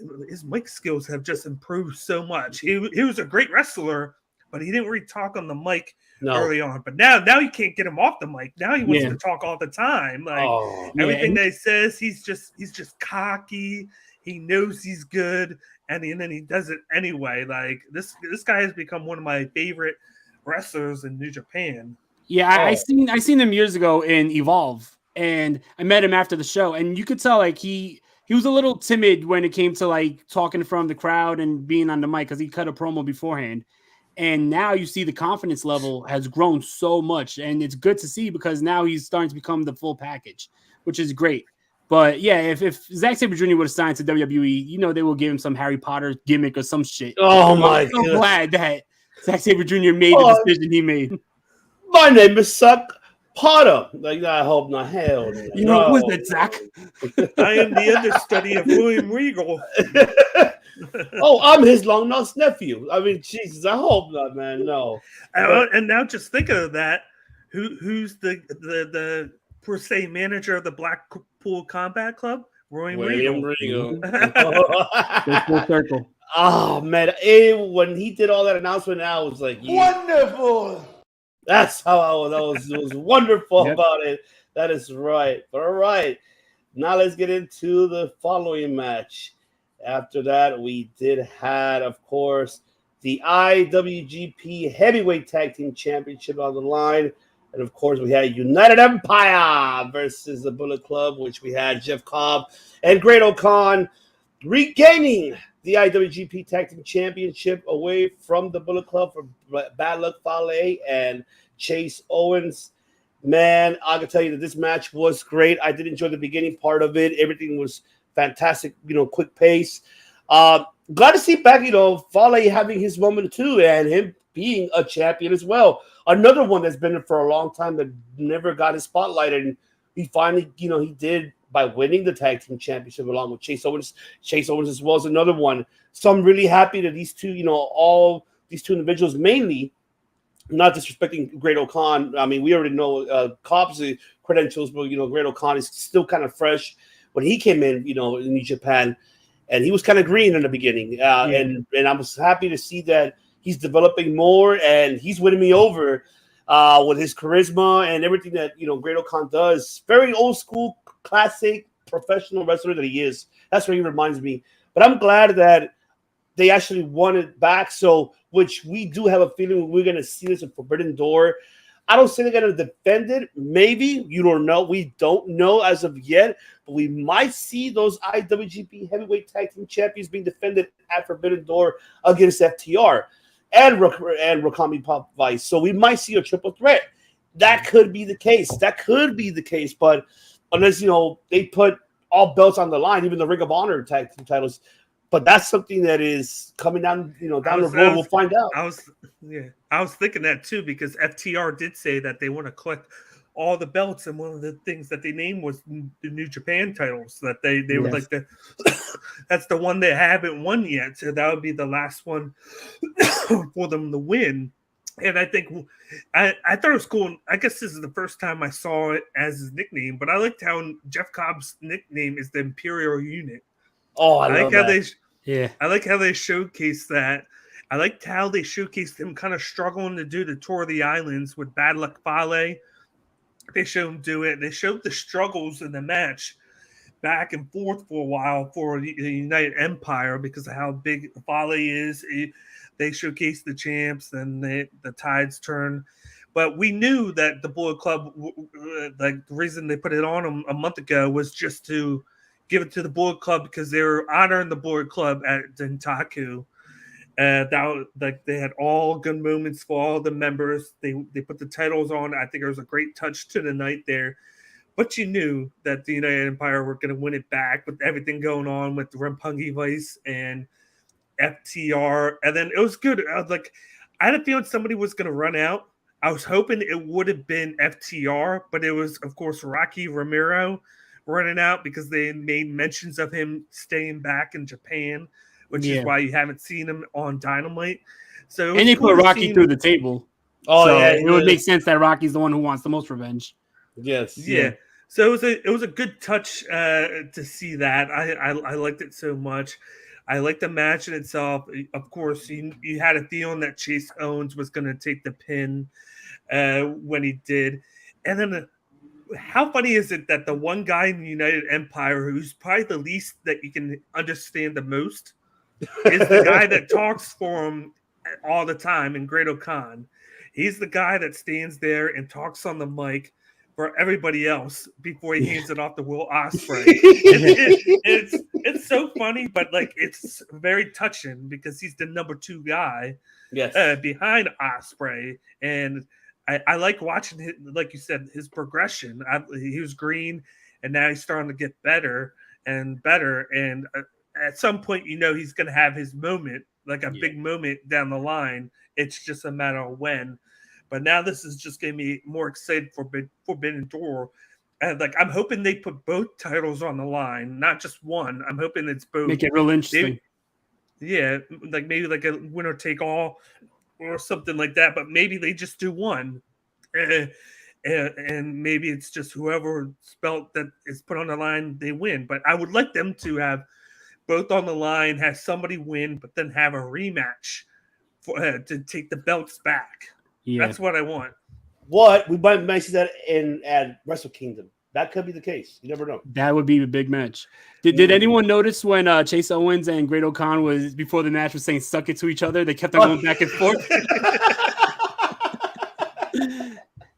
mic skills have just improved so much. He was a great wrestler, but he didn't really talk on the mic early on. But now you can't get him off the mic. Now he wants to talk all the time. Like everything that he says, he's just cocky. He knows he's good, and then he does it anyway. Like this guy has become one of my favorite wrestlers in New Japan. Yeah, I seen him years ago in Evolve, and I met him after the show, and you could tell like he was a little timid when it came to like talking from the crowd and being on the mic because he cut a promo beforehand. And now you see the confidence level has grown so much. And it's good to see because now he's starting to become the full package, which is great. But yeah, if Zack Sabre Jr. would have signed to WWE, they will give him some Harry Potter gimmick or some shit. Oh my I'm so God. glad that Zack Sabre Jr. made the decision he made. My name is Suck Potter. Like, I hope not. Hell no. What's that, Zack? I am the understudy of William Regal. Oh, I'm his long-lost nephew. I mean, Jesus, I hope not, man. No. And now just thinking of that, who's the per se manager of the Blackpool Combat Club? William Regal. Full circle. Oh man, when he did all that announcement, I was like, Wonderful. That's how it was wonderful Yep. about it. That is right. But all right, now let's get into the following match. After that, we did have, of course, the IWGP Heavyweight Tag Team Championship on the line. And, of course, we had United Empire versus the Bullet Club, which we had Jeff Cobb and Great O'Khan regaining the IWGP Tag Team Championship away from the Bullet Club for Bad Luck Fale and Chase Owens. Man, I can tell you that this match was great. I did enjoy the beginning part of it. Everything was fantastic, quick pace. Glad to see back, Fale having his moment too, and him being a champion as well. Another one that's been there for a long time that never got his spotlight, and he finally, he did by winning the tag team championship along with Chase Owens. Chase Owens as well as another one. So I'm really happy that these two, all these two individuals, mainly, not disrespecting Great O'Khan. I mean, we already know Cobb's credentials, but Great O'Khan is still kind of fresh. When he came in, in New Japan, and he was kind of green in the beginning, and I was happy to see that he's developing more, and he's winning me over with his charisma and everything that Great O'Khan does. Very old school, classic, professional wrestler that he is. That's what he reminds me. But I'm glad that they actually won it back. So, which we do have a feeling we're going to see this at Forbidden Door. I don't say they're going to defend it. Maybe. You don't know. We don't know as of yet. But we might see those IWGP Heavyweight Tag Team Champions being defended at Forbidden Door against FTR and Rakami Pop Vice. So we might see a triple threat. That could be the case. But unless, they put all belts on the line, even the Ring of Honor Tag Team titles. But that's something that is coming down, down the road. We'll find out. I was thinking that too, because FTR did say that they want to collect all the belts, and one of the things that they named was the New Japan titles. That they were like that's the one they haven't won yet, so that would be the last one for them to win. And I think I thought it was cool. I guess this is the first time I saw it as his nickname, but I liked how Jeff Cobb's nickname is the Imperial Unit. Oh, I like how that. I like how they showcased that. I liked how they showcased him kind of struggling to do the tour of the islands with Bad Luck Fale. They showed him do it. They showed the struggles in the match back and forth for a while for the United Empire because of how big Fale is. They showcased the champs, and the tides turn. But we knew that the Bullet Club, the reason they put it on them a month ago was just to give it to the Bullet Club because they were honoring the Bullet Club at Dentaku. They had all good moments for all the members. They put the titles on. I think it was a great touch to the night there. But you knew that the United Empire were going to win it back with everything going on with Roppongi Vice and FTR. And then it was good. I had a feeling somebody was going to run out. I was hoping it would have been FTR, but it was, of course, Rocky Romero running out because they made mentions of him staying back in Japan, which is why you haven't seen him on Dynamite. So and they put Rocky through the table. Oh, so it would make sense that Rocky's the one who wants the most revenge. Yes. Yeah. So it was a good touch to see that. I liked it so much. I liked the match in itself. Of course, you had a feeling that Chase Owens was going to take the pin when he did. And then how funny is it that the one guy in the United Empire who's probably the least that you can understand the most is the guy that talks for him all the time in Great O'Khan. He's the guy that stands there and talks on the mic for everybody else before he hands it off to Will Ospreay. It's so funny, but like it's very touching because he's the number 2 guy behind Ospreay, and I like watching his, like you said, his progression. He was green, and now he's starting to get better and better, and at some point, he's going to have his moment, like a big moment down the line. It's just a matter of when. But now this is just getting me more excited for Forbidden Door. And like I'm hoping they put both titles on the line, not just one. I'm hoping it's both. Make it real interesting. Like maybe like a winner take all or something like that. But maybe they just do one. And maybe it's just whoever's belt that is put on the line, they win. But I would like them to have both on the line, have somebody win, but then have a rematch to take the belts back. Yeah. That's what I want. We might see that at Wrestle Kingdom. That could be the case. You never know. That would be a big match. Did anyone notice when Chase Owens and Great O'Khan was before the match was saying "suck it" to each other? They kept on going back and forth.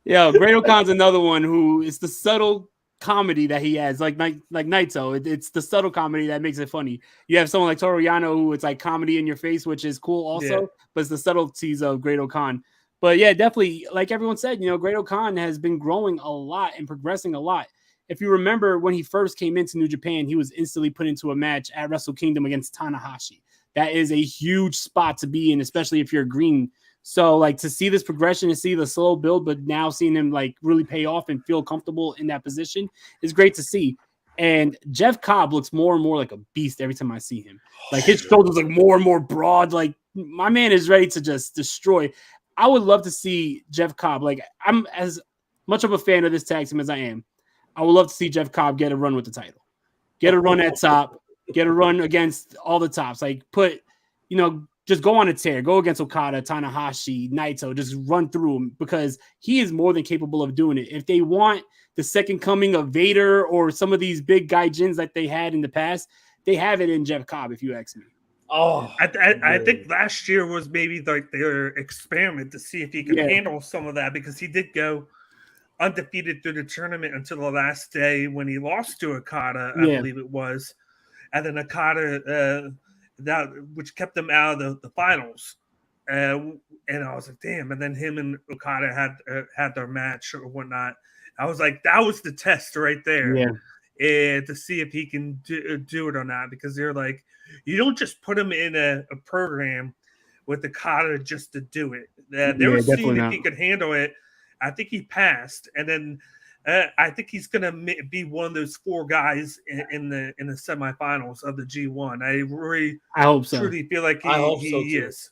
Yeah, Great O'Khan's another one who is the subtle comedy that he has, like Naito. It's the subtle comedy that makes it funny. You have someone like Toru Yano who it's like comedy in your face, which is cool also, but it's the subtleties of Great O'Khan. But yeah, definitely, like everyone said, Great O'Khan has been growing a lot and progressing a lot. If you remember when he first came into New Japan, he was instantly put into a match at Wrestle Kingdom against Tanahashi. That is a huge spot to be in, especially if you're green. So like to see this progression and see the slow build, but now seeing him like really pay off and feel comfortable in that position is great to see. And Jeff Cobb looks more and more like a beast every time I see him. Like his shoulders like more and more broad. Like my man is ready to just destroy. I would love to see Jeff Cobb. Like I'm as much of a fan of this tag team as I am. I would love to see Jeff Cobb get a run with the title, get a run at top, get a run against all the tops. Like just go on a tear, go against Okada, Tanahashi, Naito, just run through him because he is more than capable of doing it. If they want the second coming of Vader or some of these big gaijins that they had in the past, they have it in Jeff Cobb, if you ask me. Oh, I think last year was maybe like their experiment to see if he could handle some of that because he did go undefeated through the tournament until the last day when he lost to Okada, I believe it was. And then Okada, which kept them out of the finals. And I was like, damn. And then him and Okada had their match or whatnot. I was like, that was the test right there. Yeah. And to see if he can do it or not, because they're like, you don't just put him in a program with Okada just to do it. They were seeing if he could handle it. I think he passed, and then I think he's going to be one of those 4 guys in the semifinals of the G1. I hope so. Truly feel like he is.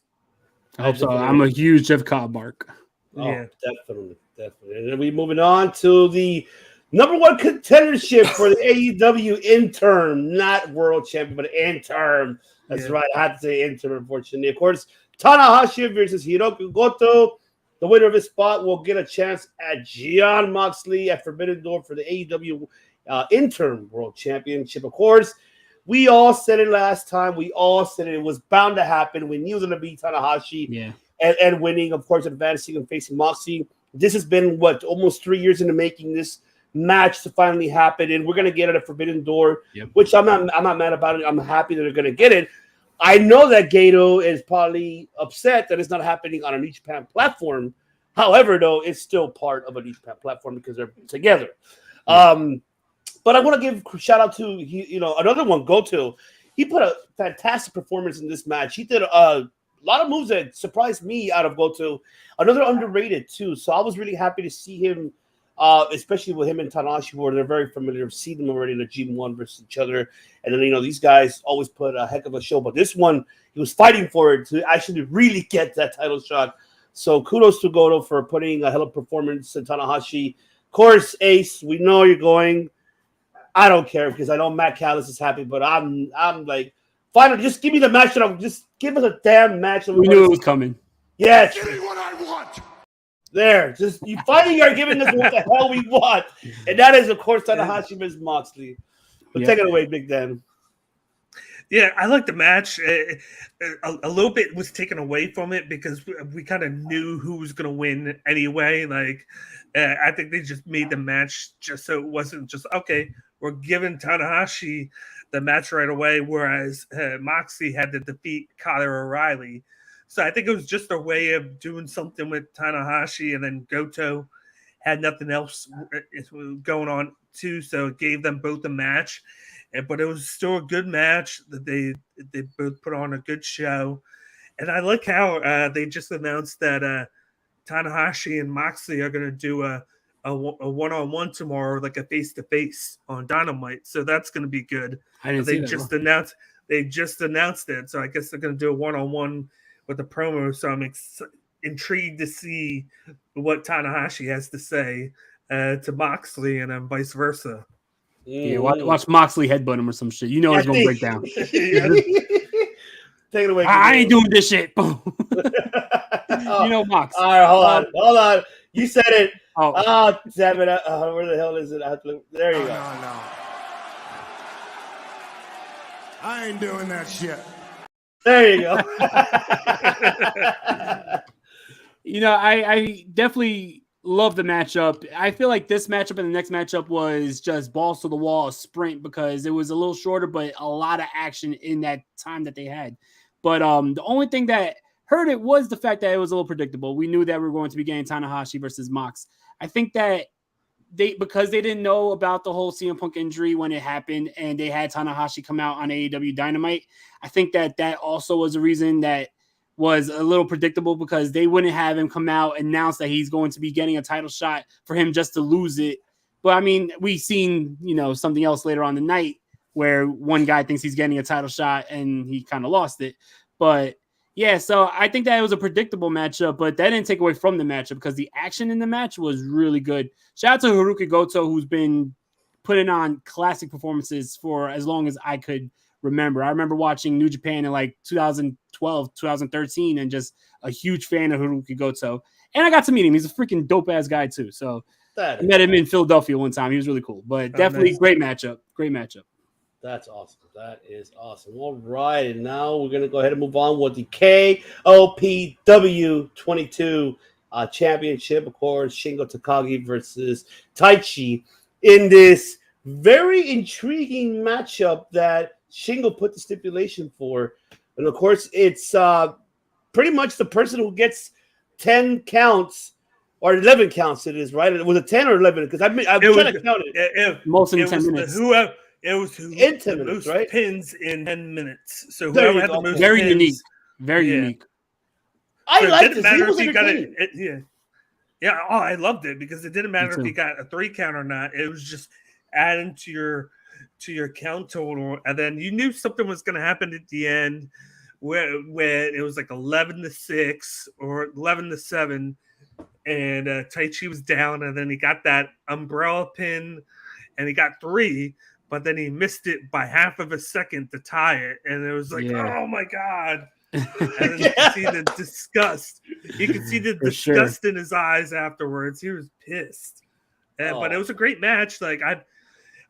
I hope so. I'm a huge Jeff Cobb mark. Yeah, definitely. And then we're moving on to the number 1 contendership for the AEW interim, not world champion, but interim. That's right. I had to say interim, unfortunately. Of course, Tanahashi versus Hirooki Goto. The winner of this spot will get a chance at Jon Moxley at Forbidden Door for the AEW interim world championship. Of course, we all said it last time. We all said it was bound to happen. We knew it was going to be Tanahashi and winning, of course, advancing and facing Moxley. This has been, almost 3 years into making this match to finally happen, and we're going to get it at Forbidden Door, which I'm not mad about it. I'm happy that they're going to get it. I know that Goto is probably upset that it's not happening on a New Japan platform. However, though, it's still part of a New Japan platform because they're together. But I want to give a shout out to another one, Goto. He put a fantastic performance in this match. He did a lot of moves that surprised me out of Goto. Another underrated too. So I was really happy to see him. Especially with him and Tanahashi, where they're very familiar. I've seen them already in the G1 versus each other. And then, these guys always put a heck of a show. But this one, he was fighting for it to actually really get that title shot. So kudos to Goto for putting a hell of a performance in Tanahashi. Of course, Ace, we know you're going. I don't care because I know Matt Callis is happy, but I'm like, finally, just give me the match. Just give us a damn match. We knew it was coming. Yes. Give me what I want. There, just you finally are giving us what the hell we want, and that is, of course, Tanahashi versus Moxley. But take it away, Big Dan. Yeah, I like the match. A little bit was taken away from it because we kind of knew who was going to win anyway. Like, I think they just made the match just so it wasn't just, okay, we're giving Tanahashi the match right away, whereas Moxley had to defeat Kyle O'Reilly. So I think it was just a way of doing something with Tanahashi, and then Goto had nothing else going on too, so it gave them both a match. But it was still a good match. That they both put on a good show, and I like how they just announced that Tanahashi and Moxley are going to do a one-on-one tomorrow, like a face-to-face on Dynamite. So that's going to be good. I didn't see that. They just announced it, so I guess they're going to do a one-on-one with a promo. So I'm intrigued to see what Tanahashi has to say to Moxley, and then vice versa. Yeah, watch Moxley headbutt him or some shit. You know it's gonna break down. Take it away. I ain't doing this shit. You know, Mox. All right, hold on. You said it. Oh, damn it! Where the hell is it? There you go. No. I ain't doing that shit. There you go. You know, I definitely love the matchup. I feel like this matchup and the next matchup was just balls to the wall, a sprint, because it was a little shorter, but a lot of action in that time that they had. But the only thing that hurt it was the fact that it was a little predictable. We knew that we were going to be getting Tanahashi versus Mox. I think that because they didn't know about the whole CM Punk injury when it happened, and they had Tanahashi come out on AEW Dynamite, I think that also was a reason that was a little predictable, because they wouldn't have him come out and announce that he's going to be getting a title shot for him just to lose it. But I mean, we've seen, something else later on the night where one guy thinks he's getting a title shot and he kind of lost it. But yeah, so I think that it was a predictable matchup, but that didn't take away from the matchup because the action in the match was really good. Shout out to Hirooki Goto, who's been putting on classic performances for as long as I could remember. I remember watching New Japan in like 2012, 2013, and just a huge fan of Hirooki Goto. And I got to meet him. He's a freaking dope-ass guy, too. So I met him in Philadelphia one time. He was really cool. But definitely great matchup. Great matchup. That's awesome. That is awesome. All right. And now we're going to go ahead and move on with the KOPW 22 championship. Of course, Shingo Takagi versus Taichi in this very intriguing matchup that Shingo put the stipulation for. And of course, it's pretty much the person who gets 10 counts or 11 counts. It is, right? Was it 10 or 11? Because I'm trying to count it. Most in 10 minutes. It was who in 10 minutes, most right? Pins in 10 minutes. So There whoever you had go. the most Very pins, unique. Very unique. I so liked it this. didn't He matter was if you got entertaining. it. Yeah. Oh, I loved it because it didn't matter if you got a 3 count or not. It was just adding to your count total, and then you knew something was going to happen at the end, where it was like 11-6 or 11-7, and Taichi was down, and then he got that umbrella pin, and he got 3. But then he missed it by half of a second to tie it. And it was like, oh, my God. And then you could see the disgust. You could see the disgust in his eyes afterwards. He was pissed. But it was a great match. Like,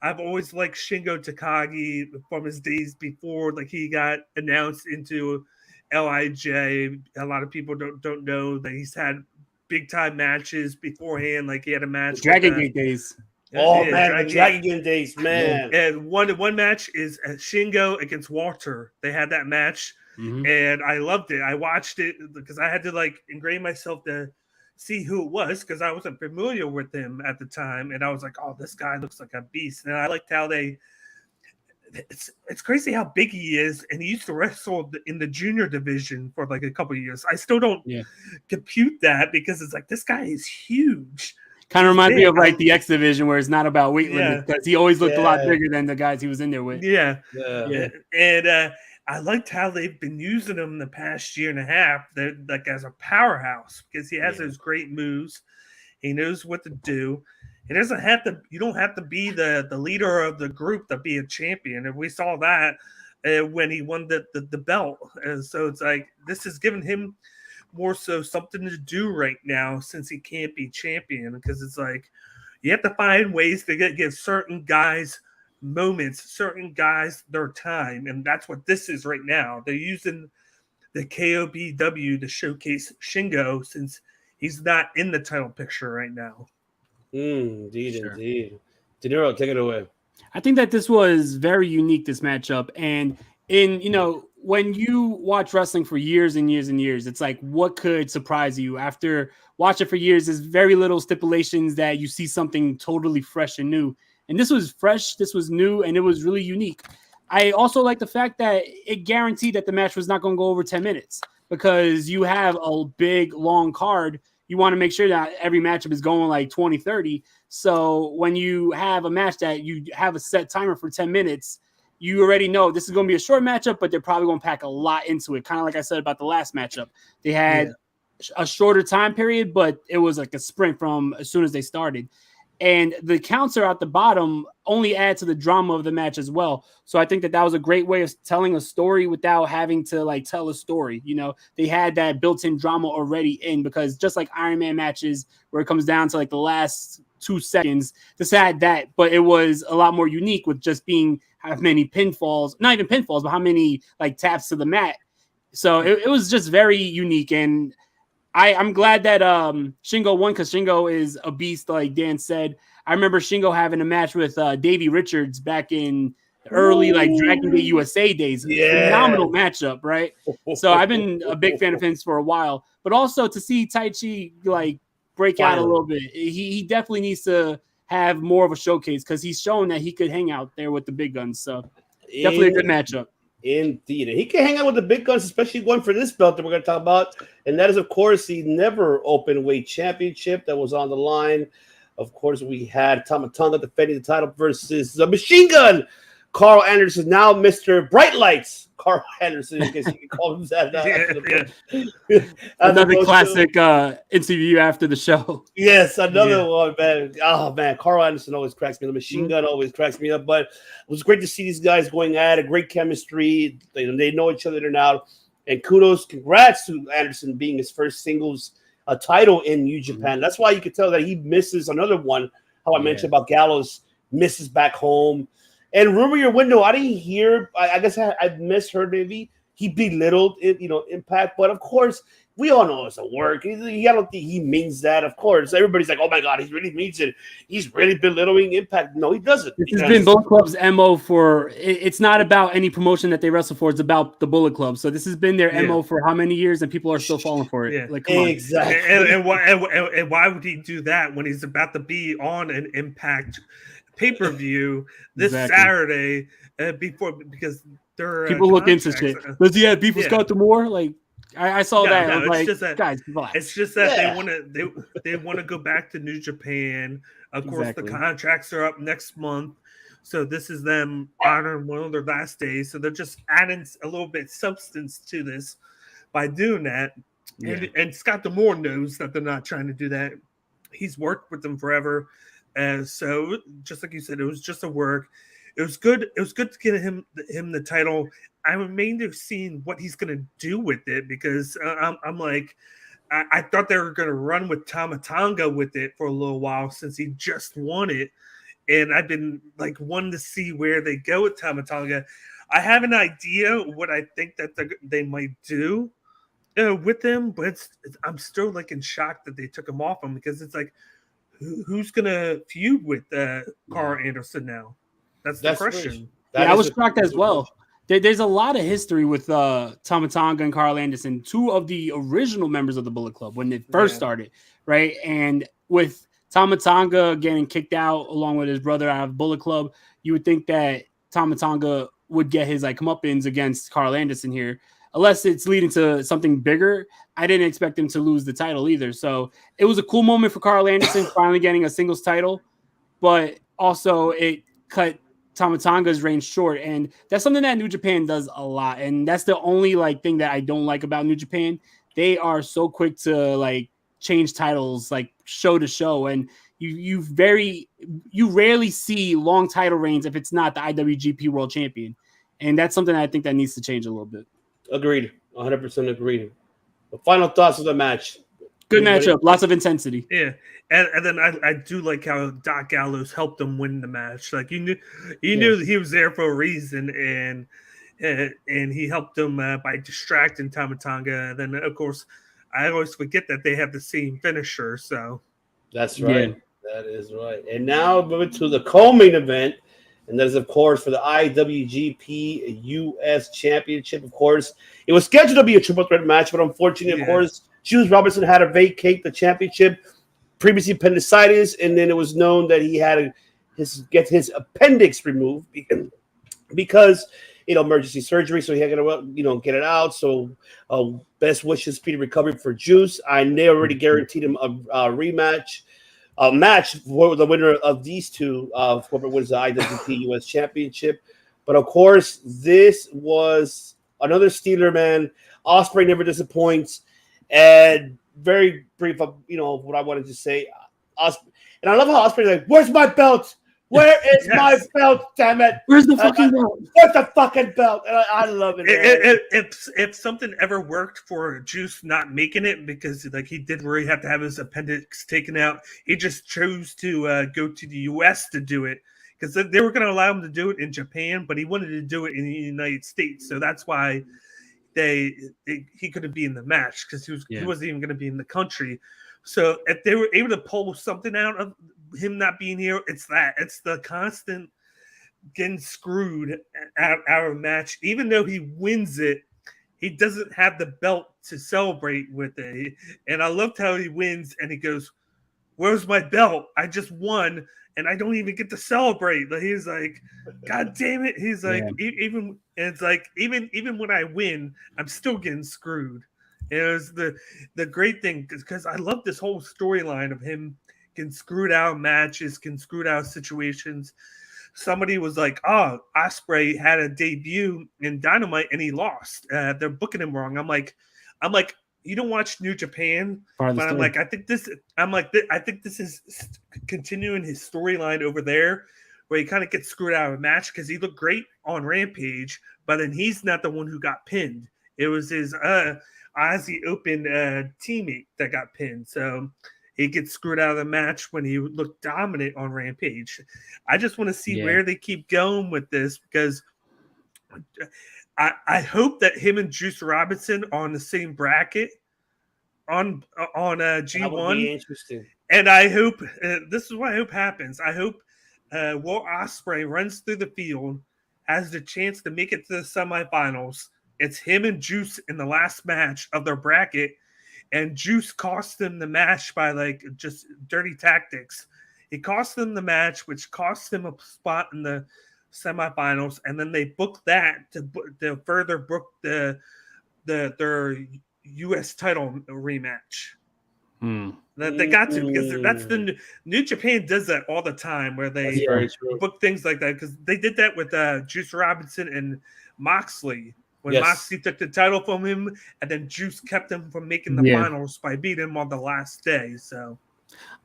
I've always liked Shingo Takagi from his days before. Like, he got announced into LIJ. A lot of people don't know that he's had big-time matches beforehand. Like, he had a match. Dragon Gate days. Oh, man, the Dragon Gate days, man. And one match is Shingo against Walter. They had that match, and I loved it. I watched it because I had to, ingrain myself to see who it was because I wasn't familiar with him at the time. And I was like, oh, this guy looks like a beast. And I liked how it's crazy how big he is. And he used to wrestle in the junior division for a couple of years. I still don't compute that because it's like, this guy is huge. Kind of reminds me of the X division where it's not about weight limit because he always looked a lot bigger than the guys he was in there with. Yeah. And I liked how they've been using him the past year and a half, as a powerhouse because he has those great moves. He knows what to do. It doesn't have to. You don't have to be the leader of the group to be a champion. And we saw that when he won the belt. And so it's like this has given him more so something to do right now since he can't be champion because it's like you have to find ways to give certain guys moments, certain guys their time, and that's what this is right now. They're using the KOPW to showcase Shingo since he's not in the title picture right now. Indeed, Sure. indeed. De Niro, take it away. I think that this was very unique, this matchup. And when you watch wrestling for years and years and years, it's like, what could surprise you? After watching for years, there's very little stipulations that you see something totally fresh and new. And this was fresh, this was new, and it was really unique. I also like the fact that it guaranteed that the match was not going to go over 10 minutes because you have a big, long card. You want to make sure that every matchup is going like 20, 30. So when you have a match that you have a set timer for 10 minutes, you already know this is going to be a short matchup, but they're probably going to pack a lot into it. Kind of like I said about the last matchup. They had a shorter time period, but it was like a sprint from as soon as they started. And the counter at the bottom only add to the drama of the match as well. So I think that was a great way of telling a story without having to like tell a story. They had that built-in drama already in, because just like Iron Man matches where it comes down to like the last 2 seconds, this had that, but it was a lot more unique with just being how many pinfalls, not even pinfalls, but how many like taps to the mat. So it was just very unique. And I'm glad that Shingo won, because Shingo is a beast, like Dan said. I remember Shingo having a match with Davey Richards back in early like Dragon Gate USA days. Yeah. Phenomenal matchup, right? So I've been a big fan of his for a while. But also to see Taichi like break out a little bit, he definitely needs to have more of a showcase, because he's shown that he could hang out there with the big guns. So definitely a good matchup. Indeed. And he can hang out with the big guns, especially going for this belt that we're going to talk about. And that is, of course, the never open weight championship that was on the line. Of course, we had Tama Tonga defending the title versus the Machine Gun, Karl Anderson, now Mr. Bright Lights. Karl Anderson, I guess you can call him that. Another classic interview after the show. Yes, another one, man. Oh, man. Karl Anderson always cracks me up. The Machine Gun always cracks me up. But it was great to see these guys going at it. Great chemistry. They know each other now. And congrats to Anderson being his first singles title in New Japan. That's why you could tell that he misses another one. How I mentioned about Gallows misses back home. And rumor your window, I didn't hear. I guess I misheard. Maybe he belittled it, Impact. But of course, we all know it's a work. I don't think he means that. Of course, everybody's like, "Oh my God, he really means it. He's really belittling Impact." No, he doesn't. This has been Bullet Club's MO for. It's not about any promotion that they wrestle for. It's about the Bullet Club. So this has been their MO for how many years, and people are still falling for it. Yeah. Like, come on. Exactly. And why would he do that when he's about to be on an Impact pay-per-view this Saturday because they're people look into shit. Does he have beef with Scott D'Amore? Like I saw that. No, I was like, just that, guys, relax. It's just that they want to go back to New Japan. Of course, the contracts are up next month, so this is them honoring one of their last days. So they're just adding a little bit of substance to this by doing that. Yeah. And Scott D'Amore knows that they're not trying to do that. He's worked with them forever. So just like you said, it was just a work. It was good. It was good to get him the title. I remain to seeing what he's going to do with it, because I'm like, I thought they were going to run with Tama Tonga with it for a little while since he just won it. And I've been like wanting to see where they go with Tama Tonga. I have an idea what I think that they might do with him, but I'm still like in shock that they took him off him, because it's like, who's gonna feud with Karl Anderson now? That's the question. I was shocked as well. There's a lot of history with Tama Tonga and Karl Anderson, two of the original members of the Bullet Club when it first started, right? And with Tama Tonga getting kicked out along with his brother out of Bullet Club, you would think that Tama Tonga would get his like comeuppance against Karl Anderson here. Unless it's leading to something bigger, I didn't expect him to lose the title either. So it was a cool moment for Karl Anderson finally getting a singles title, but also it cut Tama Tonga's reign short. And that's something that New Japan does a lot. And that's the only like thing that I don't like about New Japan. They are so quick to like change titles, like show to show. And you rarely see long title reigns if it's not the IWGP World Champion. And that's something I think that needs to change a little bit. Agreed. 100% agreed. The final thoughts of the match. Good matchup, lots of intensity. Yeah, and then I do like how Doc Gallows helped him win the match. Like you knew that he was there for a reason, and he helped him by distracting Tama Tonga. And then of course, I always forget that they have the same finisher. So that's right. That is right. And now moving to the co-main event, and that is of course for the IWGP US Championship. Of course, it was scheduled to be a triple threat match, but unfortunately, of course, Juice Robinson had to vacate the championship, previously appendicitis, and then it was known that he had to get his appendix removed because emergency surgery. So he had to get it out. So best wishes, speedy recovery for Juice. They already guaranteed him a rematch. A match for the winner of these two corporate wins the IWGP US Championship. But of course, this was another Steeler, man. Ospreay never disappoints. And very brief of what I wanted to say. And I love how Ospreay's like, "Where's my belt? Where is my belt? Damn it! Where's the fucking belt? Where's the fucking belt?" And I love it. If something ever worked for Juice not making it, because he did really have to have his appendix taken out, he just chose to go to the U.S. to do it because they were going to allow him to do it in Japan, but he wanted to do it in the United States, so that's why he couldn't be in the match because he wasn't even going to be in the country. So if they were able to pull something out of him not being here, it's the constant getting screwed out of a match. Even though he wins it, he doesn't have the belt to celebrate with it. And I loved how he wins and he goes, "Where's my belt? I just won and I don't even get to celebrate." He's like, "God damn it!" He's like, even when I win, I'm still getting screwed. And it was the great thing because I love this whole storyline of him getting screwed out of matches, getting screwed out of situations. Somebody was like, "Oh, Ospreay had a debut in Dynamite and he lost. They're booking him wrong." I'm like, you don't watch New Japan, but I'm like, I think this is continuing his storyline over there, where he kind of gets screwed out of a match because he looked great on Rampage, but then he's not the one who got pinned. It was his Aussie Open teammate that got pinned. So he gets screwed out of the match when he looked dominant on Rampage. I just want to see where they keep going with this because I hope that him and Juice Robinson are on the same bracket on G1. That would be interesting. And I hope this is what I hope happens. I hope Will Ospreay runs through the field, has the chance to make it to the semifinals. It's him and Juice in the last match of their bracket, and Juice cost them the match by just dirty tactics. He cost them the match, which cost him a spot in the semifinals, and then they booked that to further book their U.S. title rematch. That they got to, because that's the New Japan does that all the time, where they book things like that, because they did that with Juice Robinson and Moxley when Moxley took the title from him, and then Juice kept him from making the finals by beating him on the last day. So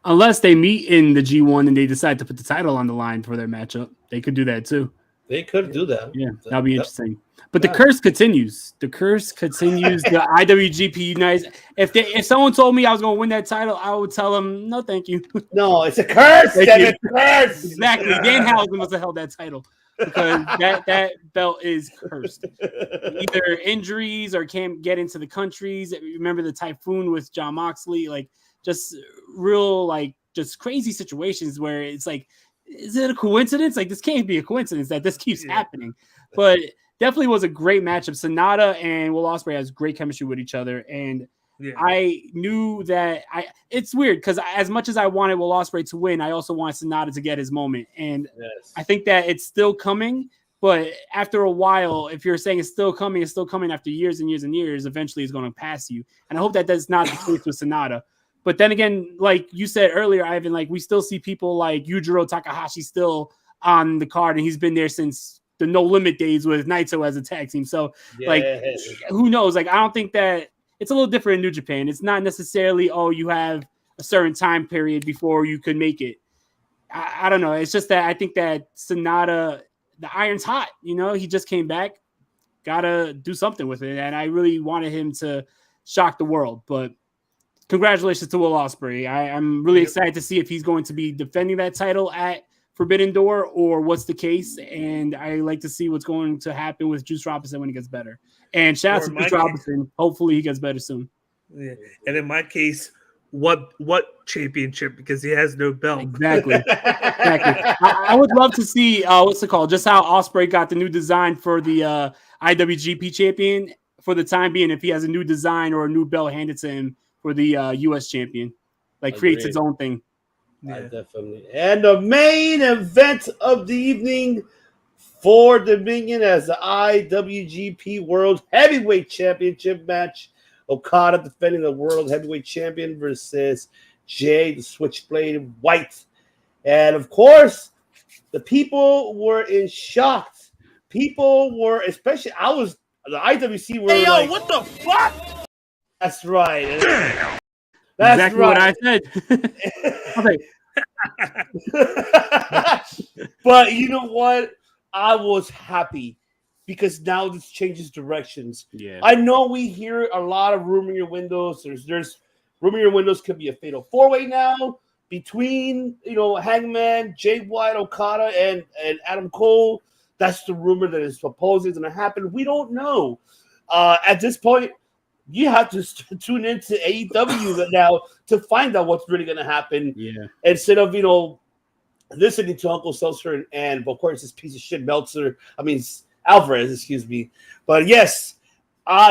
unless they meet in the G1 and they decide to put the title on the line for their matchup, they could do that too. They could do that. Yeah, that'll be interesting. But the curse continues. The curse continues. The IWGP United. If someone told me I was going to win that title, I would tell them, no, thank you. No, it's a curse. It's a curse. Exactly. Danhausen must have held that title because that belt is cursed. Either injuries or can't get into the countries. Remember the typhoon with John Moxley? Just real, just crazy situations where it's like, is it a coincidence? This can't be a coincidence that this keeps happening. But definitely was a great matchup. Sonata and Will Ospreay has great chemistry with each other. And I knew that it's weird because as much as I wanted Will Ospreay to win, I also wanted Sonata to get his moment. And I think that it's still coming. But after a while, if you're saying it's still coming after years and years and years, eventually it's going to pass you. And I hope that that's not the case with Sonata. But then again, like you said earlier, Ivan, we still see people like Yujiro Takahashi still on the card, and he's been there since the No Limit days with Naito as a tag team. So, who knows? I don't think that it's a little different in New Japan. It's not necessarily, you have a certain time period before you could make it. I don't know. It's just that I think that Sonata, the iron's hot. He just came back, gotta do something with it, and I really wanted him to shock the world, but congratulations to Will Ospreay. I'm really excited to see if he's going to be defending that title at Forbidden Door or what's the case. And I like to see what's going to happen with Juice Robinson when he gets better. And shout out to Juice Robinson. Hopefully he gets better soon. Yeah. And in my case, what championship? Because he has no belt. Exactly. I would love to see what's it called? Just how Ospreay got the new design for the IWGP champion for the time being. If he has a new design or a new belt handed to him for the U.S. champion, like creates its own thing. Yeah. Definitely. And the main event of the evening for Dominion as the IWGP World Heavyweight Championship match. Okada defending the World Heavyweight Champion versus Jay the Switchblade White. And of course, the people were in shock. People were, especially, the IWC were Hey, yo, like, what the fuck? That's right. Damn. That's exactly right. What I said. But you know what? I was happy because now this changes directions. Yeah. I know we hear a lot of rumor in your windows. There's rumor in your windows could be a fatal 4-way now between Hangman, Jay White, Okada, and Adam Cole. That's the rumor that is supposedly going to happen. We don't know. At this point, you have to tune into AEW now to find out what's really going to happen. Yeah. Instead of, listening to Uncle Seltzer and of course, this piece of shit Alvarez, excuse me. But yes,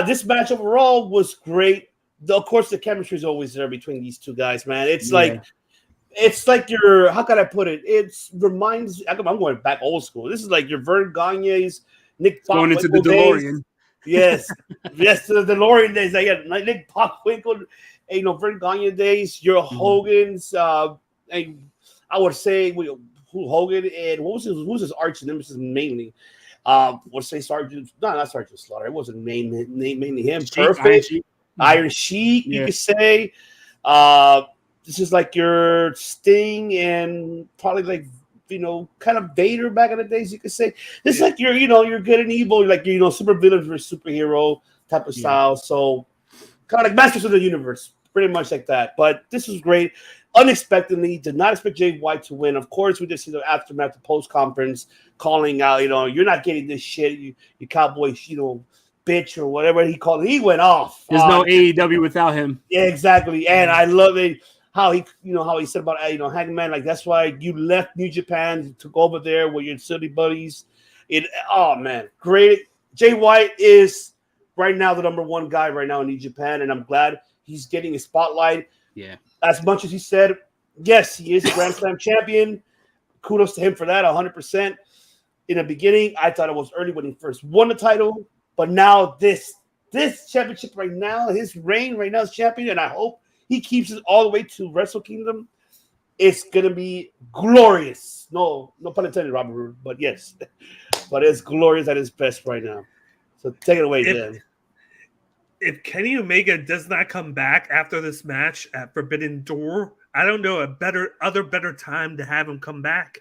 this match overall was great. Of course, the chemistry is always there between these two guys, man. It's like your, how can I put it? I'm going back old school. This is like your Vern Gagne's, Nick Bockwinkel going into the DeLorean. Days. Yes, to the DeLorean days. Like Nick Bockwinkel, Vern Gagne days. Your Hogan's, I would say who Hogan and who's his arch nemesis mainly. Let's say not Sergeant Slaughter. It wasn't mainly him. Sheik, Perfect. Iron Sheik, you could say. This is like your Sting and probably like kind of Vader back in the days. You could say this is like you're good and evil, like super villain versus superhero type of style. So kind of like Masters of the Universe, pretty much like that. But this was great. Unexpectedly, did not expect Jay White to win. Of course, we just see the aftermath, the post conference calling out, you're not getting this shit, you cowboy, bitch or whatever he called it. He went off. There's no AEW without him. Yeah, exactly. And I love it how he said about Hangman, like that's why you left New Japan to go over there with your silly buddies. Oh man, great. Jay White is right now the number one guy right now in New Japan, and I'm glad he's getting a spotlight. Yeah. As much as he said, yes, he is a Grand Slam champion. Kudos to him for that, 100%. In the beginning, I thought it was early when he first won the title, but now this championship right now, his reign right now as champion, and I hope he keeps it all the way to Wrestle Kingdom. It's gonna be glorious. No pun intended, Robert, but yes, but it's glorious at its best right now. So take it away, Dan. If Kenny Omega does not come back after this match at Forbidden Door, I don't know a better time to have him come back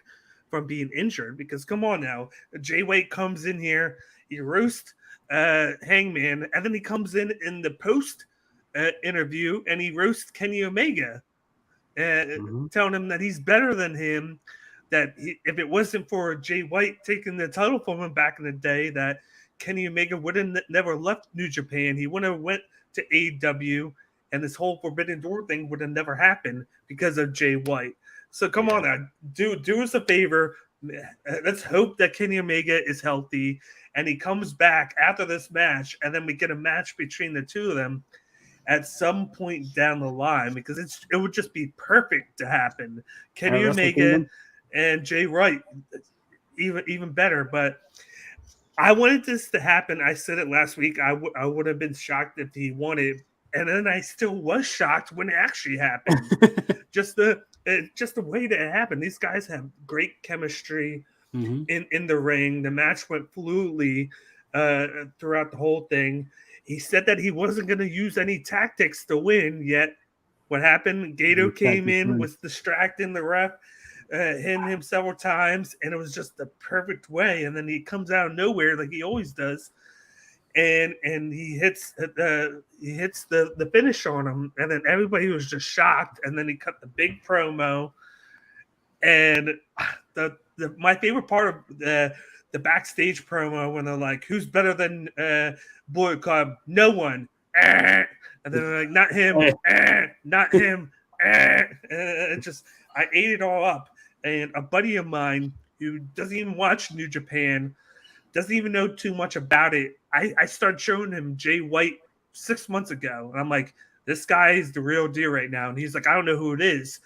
from being injured. Because come on now, Jay White comes in here, he roasts Hangman, and then he comes in the post interview and he roasts Kenny Omega, telling him that he's better than him. That if it wasn't for Jay White taking the title from him back in the day, that Kenny Omega would have never left New Japan. He would have went to AEW, and this whole Forbidden Door thing would have never happened because of Jay White. So come on now, do us a favor. Let's hope that Kenny Omega is healthy and he comes back after this match, and then we get a match between the two of them at some point down the line, because it would just be perfect to happen. Kenny Omega and Jay White, even better. But I wanted this to happen. I said it last week. I would have been shocked if he won it, and then I still was shocked when it actually happened. just the way that it happened. These guys have great chemistry in the ring. The match went fluidly throughout the whole thing. He said that he wasn't going to use any tactics to win. Yet, what happened? Gato came in, was distracting the ref, hitting him several times, and it was just the perfect way. And then he comes out of nowhere like he always does and he hits the finish on him, and then everybody was just shocked. And then he cut the big promo, and my favorite part of the backstage promo when they're like, "Who's better than Bullet Club?" No one. And then they're like, "Not him. Not him." It just, I ate it all up. And a buddy of mine who doesn't even watch New Japan, doesn't even know too much about it, I started showing him Jay White 6 months ago. And I'm like, this guy is the real deal right now. And he's like, I don't know who it is.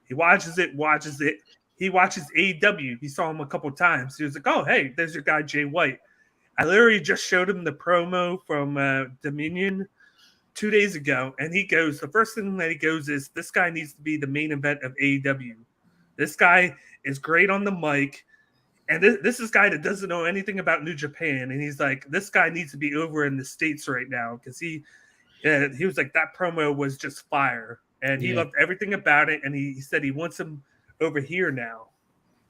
He watches it. He watches AEW. He saw him a couple times. He was like, oh, hey, there's your guy, Jay White. I literally just showed him the promo from Dominion 2 days ago. And he goes, the first thing that he goes is, this guy needs to be the main event of AEW. This guy is great on the mic. And this is a guy that doesn't know anything about New Japan. And he's like, this guy needs to be over in the States right now. Because he was like, that promo was just fire. And he loved everything about it. And he said he wants him over here now.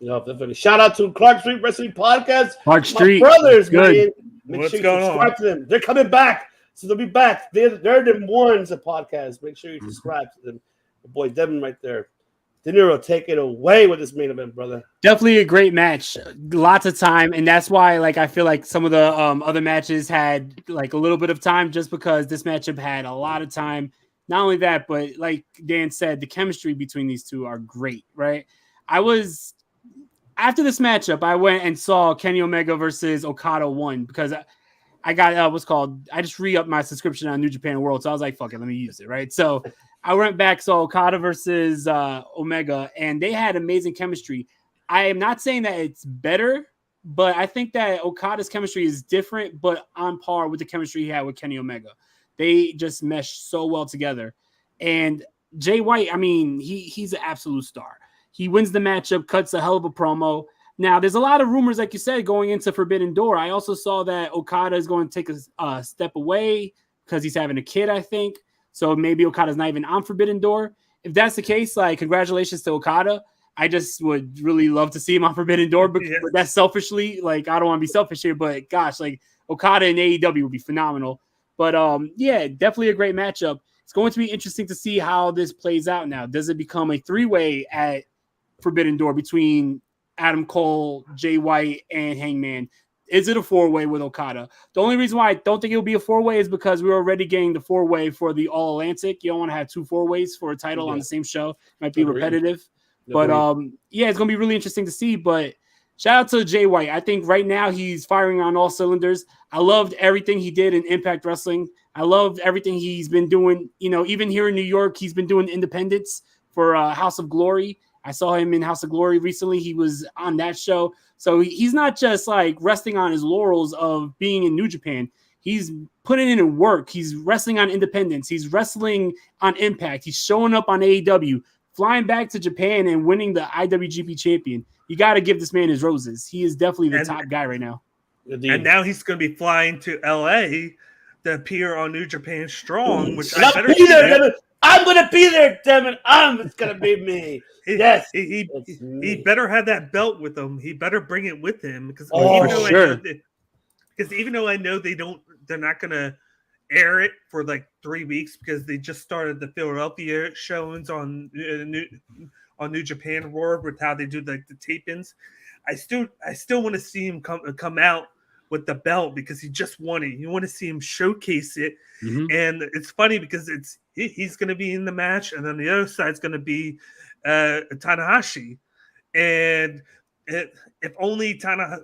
Definitely. Shout out to Clark Street Wrestling Podcast. Clark Street. My brothers, good. Man. Make sure you subscribe to them. They're coming back. So they'll be back. They're the ones of podcasts. Make sure you subscribe to them. The boy Devin right there. De Niro, take it away with this main event, brother. Definitely a great match. Lots of time. And that's why, like, I feel like some of the other matches had like a little bit of time, just because this matchup had a lot of time. Not only that, but like Dan said, the chemistry between these two are great, right? After this matchup, I went and saw Kenny Omega versus Okada 1 because I got I just re-upped my subscription on New Japan World. So I was like, fuck it, let me use it, right? So I went back, saw Okada versus Omega, and they had amazing chemistry. I am not saying that it's better, but I think that Okada's chemistry is different, but on par with the chemistry he had with Kenny Omega. They just meshed so well together. And Jay White, I mean, he's an absolute star. He wins the matchup, cuts a hell of a promo. Now, there's a lot of rumors, like you said, going into Forbidden Door. I also saw that Okada is going to take a step away because he's having a kid, I think. So maybe Okada's not even on Forbidden Door. If that's the case, like, congratulations to Okada. I just would really love to see him on Forbidden Door, but that's selfishly. Like, I don't want to be selfish here, but gosh, like, Okada and AEW would be phenomenal. But yeah, definitely a great matchup. It's going to be interesting to see how this plays out now. Does it become a three-way at Forbidden Door between Adam Cole, Jay White, and Hangman? Is it a four-way with Okada? The only reason why I don't think it will be a four-way is because we're already getting the four-way for the All-Atlantic. You don't want to have two four-ways for a title on the same show. It might be repetitive. But yeah, it's going to be really interesting to see. But shout out to Jay White. I think right now he's firing on all cylinders. I loved everything he did in Impact Wrestling. I loved everything he's been doing. You know, even here in New York, he's been doing independents for House of Glory. I saw him in House of Glory recently. He was on that show. So he's not just like resting on his laurels of being in New Japan. He's putting in work. He's wrestling on independence. He's wrestling on Impact. He's showing up on AEW, flying back to Japan and winning the IWGP champion. You got to give this man his roses. He is definitely the top guy right now. And now he's going to be flying to LA to appear on New Japan Strong, which I'm going to be there, damn it. It's going to be me. Yes. He better have that belt with him. He better bring it with him because even though I know they're not going to air it for like 3 weeks because they just started the Philadelphia showings on New Japan World with how they do like the tape-ins. I still want to see him come out with the belt because he just won it. You want to see him showcase it. Mm-hmm. And it's funny because he's going to be in the match, and then the other side's going to be Tanahashi. And if only Tanahashi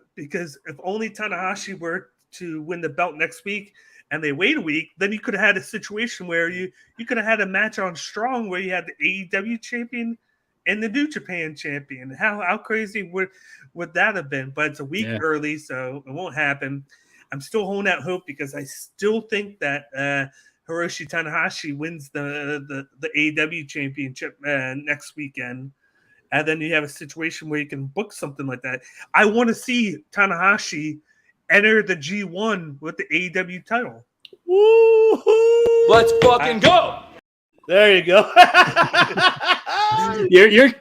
were to win the belt next week and they wait a week, then you could have had a situation where you could have had a match on Strong where you had the AEW champion and the New Japan champion. How crazy would that have been? But it's a week early, so it won't happen. I'm still holding out hope because I still think that Hiroshi Tanahashi wins the AEW championship next weekend. And then you have a situation where you can book something like that. I want to see Tanahashi enter the G1 with the AEW title. Woo-hoo! Let's fucking go. There you go.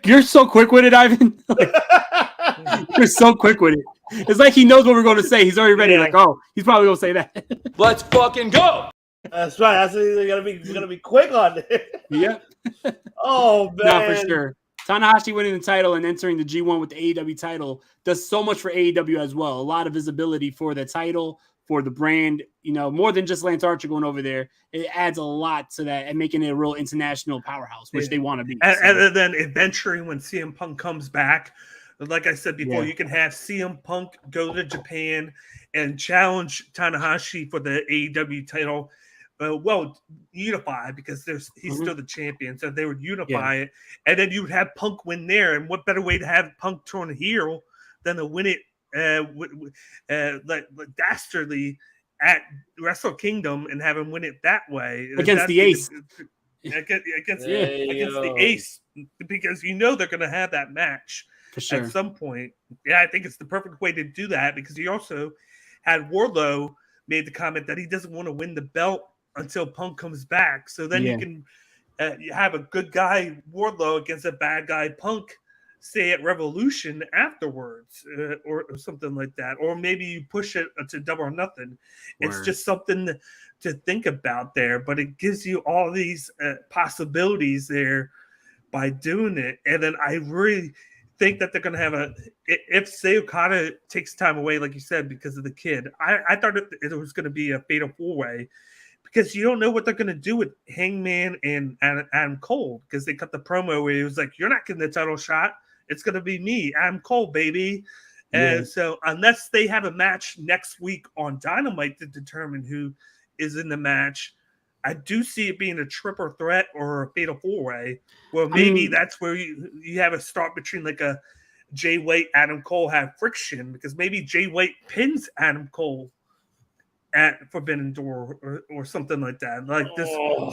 You're so quick with it, Ivan. You're so quick with it. It's like he knows what we're going to say. He's already ready. Like, oh, he's probably going to say that. Let's fucking go. That's right. That's we're gonna be quick on it. Yep. Oh man, No, for sure. Tanahashi winning the title and entering the G1 with the AEW title does so much for AEW as well. A lot of visibility for the title, for the brand. You know, more than just Lance Archer going over there. It adds a lot to that and making it a real international powerhouse, which they want to be. And then eventually, when CM Punk comes back, like I said before, you can have CM Punk go to Japan and challenge Tanahashi for the AEW title. Unify, because he's still the champion, so they would unify it, and then you would have Punk win there. And what better way to have Punk turn heel than to win it like dastardly at Wrestle Kingdom and have him win it that way against the Ace. Against the Ace, because they're going to have that match for sure at some point. Yeah, I think it's the perfect way to do that, because he also had Wardlow made the comment that he doesn't want to win the belt until Punk comes back. So then you can you have a good guy Wardlow against a bad guy Punk, say at Revolution afterwards, or something like that. Or maybe you push it to Double or Nothing. It's just something to think about there, but it gives you all these possibilities there by doing it. And then I really think that they're going to have if say Okada takes time away, like you said, because of the kid, I thought it was going to be a fatal 4-way, because you don't know what they're going to do with Hangman and Adam Cole, because they cut the promo where he was like, you're not getting the title shot. It's going to be me, Adam Cole, baby. And so unless they have a match next week on Dynamite to determine who is in the match, I do see it being a triple threat or a fatal 4-way. Well, maybe that's where you have a start between like a Jay White, Adam Cole have friction, because maybe Jay White pins Adam Cole at Forbidden Door or something like that. Like this,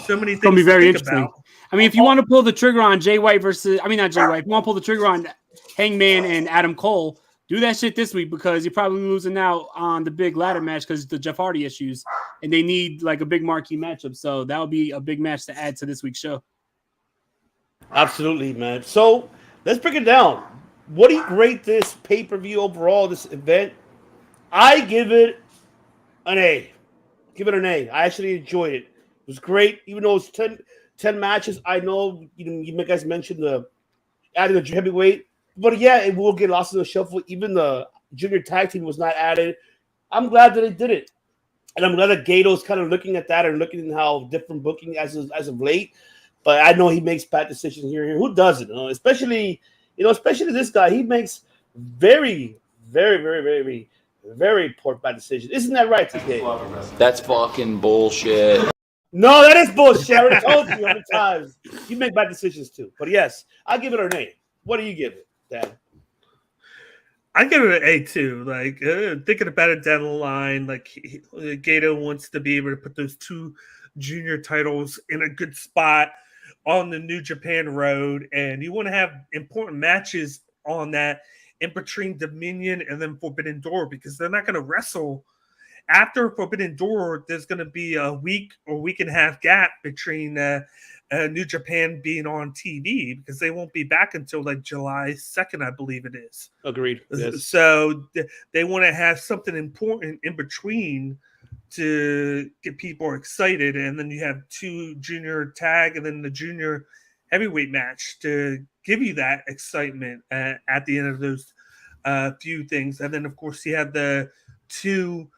so many things. It's gonna be very interesting. About. I mean, if you want to pull the trigger on Jay White not Jay White. If you want to pull the trigger on Hangman and Adam Cole, do that shit this week, because you're probably losing out on the big ladder match because the Jeff Hardy issues, and they need like a big marquee matchup. So that would be a big match to add to this week's show. Absolutely, man. So let's break it down. What do you rate this pay-per-view overall, this event? I give it an A. Give it an A. I actually enjoyed it. It was great, even though it's 10 matches. I know you guys mentioned the adding the heavyweight, but yeah, it will get lost in the shuffle. Even the junior tag team was not added. I'm glad that they did it, and I'm glad that Gato's kind of looking at that and looking at how different booking as of late. But I know he makes bad decisions here. Who doesn't? Especially this guy. He makes very, very, very, very, very poor bad decisions. Isn't that right, TK? That's fucking bullshit. No, that is bullshit. I already told you 100 times. You make bad decisions too. But yes, I'll give it an A. What do you give it, Dad? I give it an A too. Like thinking about it down the line, like Gato wants to be able to put those 2 junior titles in a good spot on the New Japan road, and you want to have important matches on that in between Dominion and then Forbidden Door, because they're not going to wrestle after Forbidden Door. There's going to be a week or week and a half gap between New Japan being on TV, because they won't be back until like July 2nd, I believe it is. Agreed. Yes. So they want to have something important in between to get people excited, and then you have 2 junior tag and then the junior heavyweight match to give you that excitement at the end of those few things. And then of course you have the 2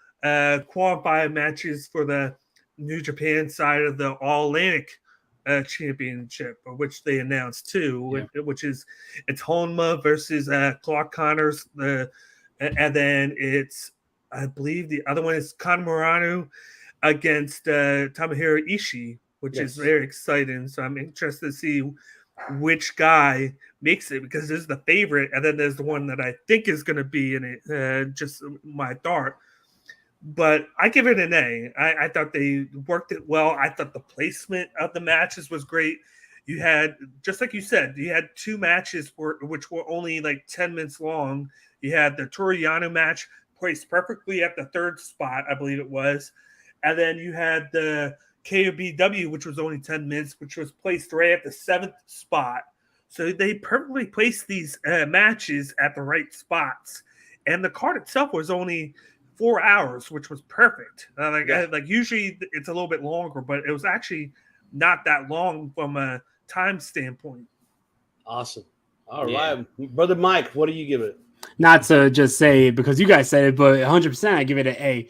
qualified matches for the New Japan side of the All Atlantic championship, which they announced too, which is it's Honma versus Clark Connors, and then it's, I believe the other one is Kanemaru against Tomohiro Ishii, which is very exciting. So I'm interested to see which guy makes it, because there's the favorite, and then there's the one that I think is going to be in it, just my thought. But I give it an A. I thought they worked it well. I thought the placement of the matches was great. You had, just like you said, you had 2 matches which were only like 10 minutes long. You had the Toru Yano match placed perfectly at the 3rd spot, I believe it was. And then you had the KOBW, which was only 10 minutes, which was placed right at the 7th spot. So they perfectly placed these matches at the right spots. and the card itself was only 4 hours, which was perfect. Like usually it's a little bit longer, but it was actually not that long from a time standpoint. Awesome. All right, Brother Mike, what do you give it? Not to just say it because you guys said it, but 100% I give it an A.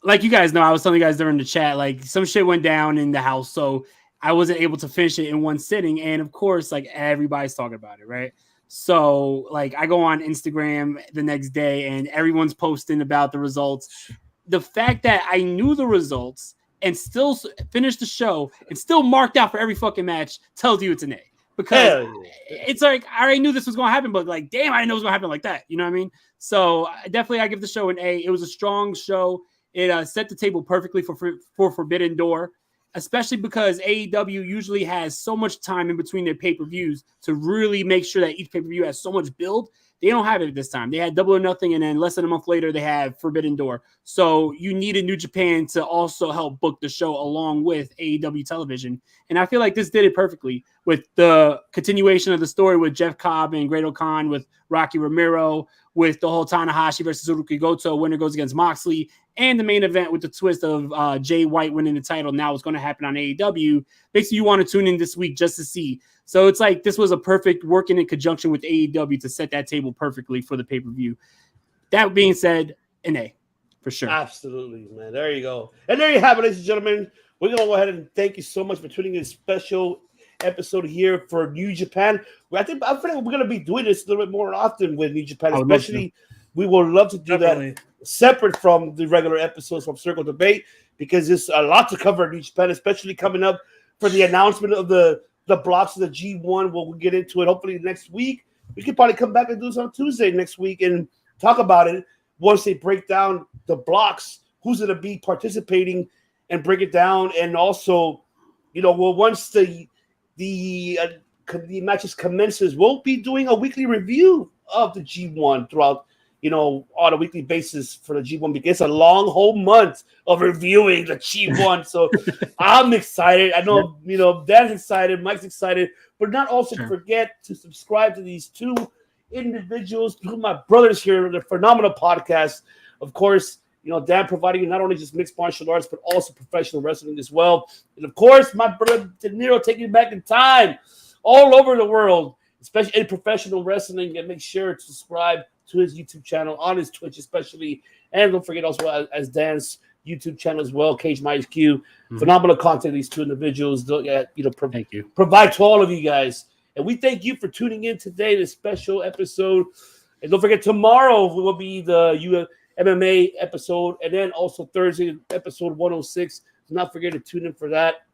Like you guys know, I was telling you guys during the chat, like some shit went down in the house, so I wasn't able to finish it in one sitting. And of course, like everybody's talking about it, right? So like I go on Instagram the next day and everyone's posting about the results. The fact that I knew the results and still finished the show and still marked out for every fucking match tells you it's an A. Because it's like I already knew this was going to happen, but like, damn, I didn't know it was going to happen like that. You know what I mean? So definitely I give the show an A. It was a strong show. It set the table perfectly for Forbidden Door, especially because AEW usually has so much time in between their pay-per-views to really make sure that each pay-per-view has so much build. They don't have it this time. They had Double or Nothing, and then less than a month later, they have Forbidden Door. So you needed New Japan to also help book the show along with AEW television. And I feel like this did it perfectly with the continuation of the story with Jeff Cobb and Great Khan, with Rocky Romero, with the whole Tanahashi versus Hirooki Goto, winner goes against Moxley, and the main event with the twist of Jay White winning the title. Now it's going to happen on AEW. Makes you want to tune in this week just to see. So it's like this was a perfect working in conjunction with AEW to set that table perfectly for the pay-per-view. That being said, an A for sure. Absolutely, man. There you go. And there you have it, ladies and gentlemen. We're going to go ahead and thank you so much for tuning in to this special episode here for New Japan. I feel like we're going to be doing this a little bit more often with New Japan, especially we would love to do that separate from the regular episodes from Circle Debate, because there's a lot to cover in New Japan, especially coming up for the announcement of the blocks of the G1. We'll get into it hopefully next week. We could probably come back and do this on Tuesday next week and talk about it once they break down the blocks, who's going to be participating, and break it down. And also, once the matches commences, we'll be doing a weekly review of the G1 throughout, on a weekly basis for the G1, because it's a long whole month of reviewing the G1. So I'm excited. I know, Dan's excited, Mike's excited, but not also forget to subscribe to these two individuals, my brothers here, the phenomenal podcast. Of course, Dan providing you not only just mixed martial arts, but also professional wrestling as well. And of course, my brother De Niro taking you back in time all over the world, especially in professional wrestling. And make sure to subscribe to his YouTube channel, on his Twitch especially. And don't forget also as Dan's YouTube channel as well, Cage My HQ. Phenomenal content these two individuals thank you. Provide to all of you guys. And we thank you for tuning in today, this special episode. And don't forget, tomorrow will be the MMA episode, and then also Thursday, episode 106. Do not forget to tune in for that.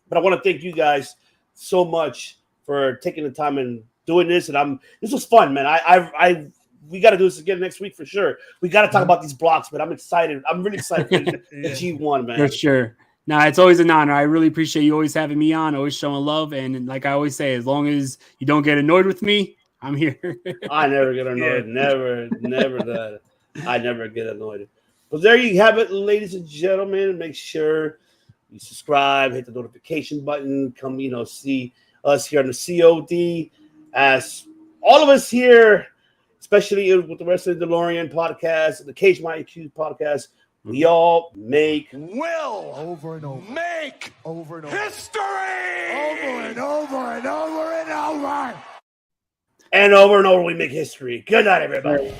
But I want to thank you guys so much for taking the time and doing this. And this was fun, man. We got to do this again next week for sure. We got to talk about these blocks, but I'm excited. I'm really excited for the G1, man. For sure. Nah, it's always an honor. I really appreciate you always having me on, always showing love. And like I always say, as long as you don't get annoyed with me, I'm here. I never get annoyed. Never that. I never get annoyed. But there you have it, ladies and gentlemen. Make sure you subscribe, hit the notification button. Come, see us here on the COD. As all of us here, especially with the Wrestling Delorean Podcast, the Cage My IQ Podcast, we all make over and over history over and over and over and over. And over and over we make history. Good night, everybody.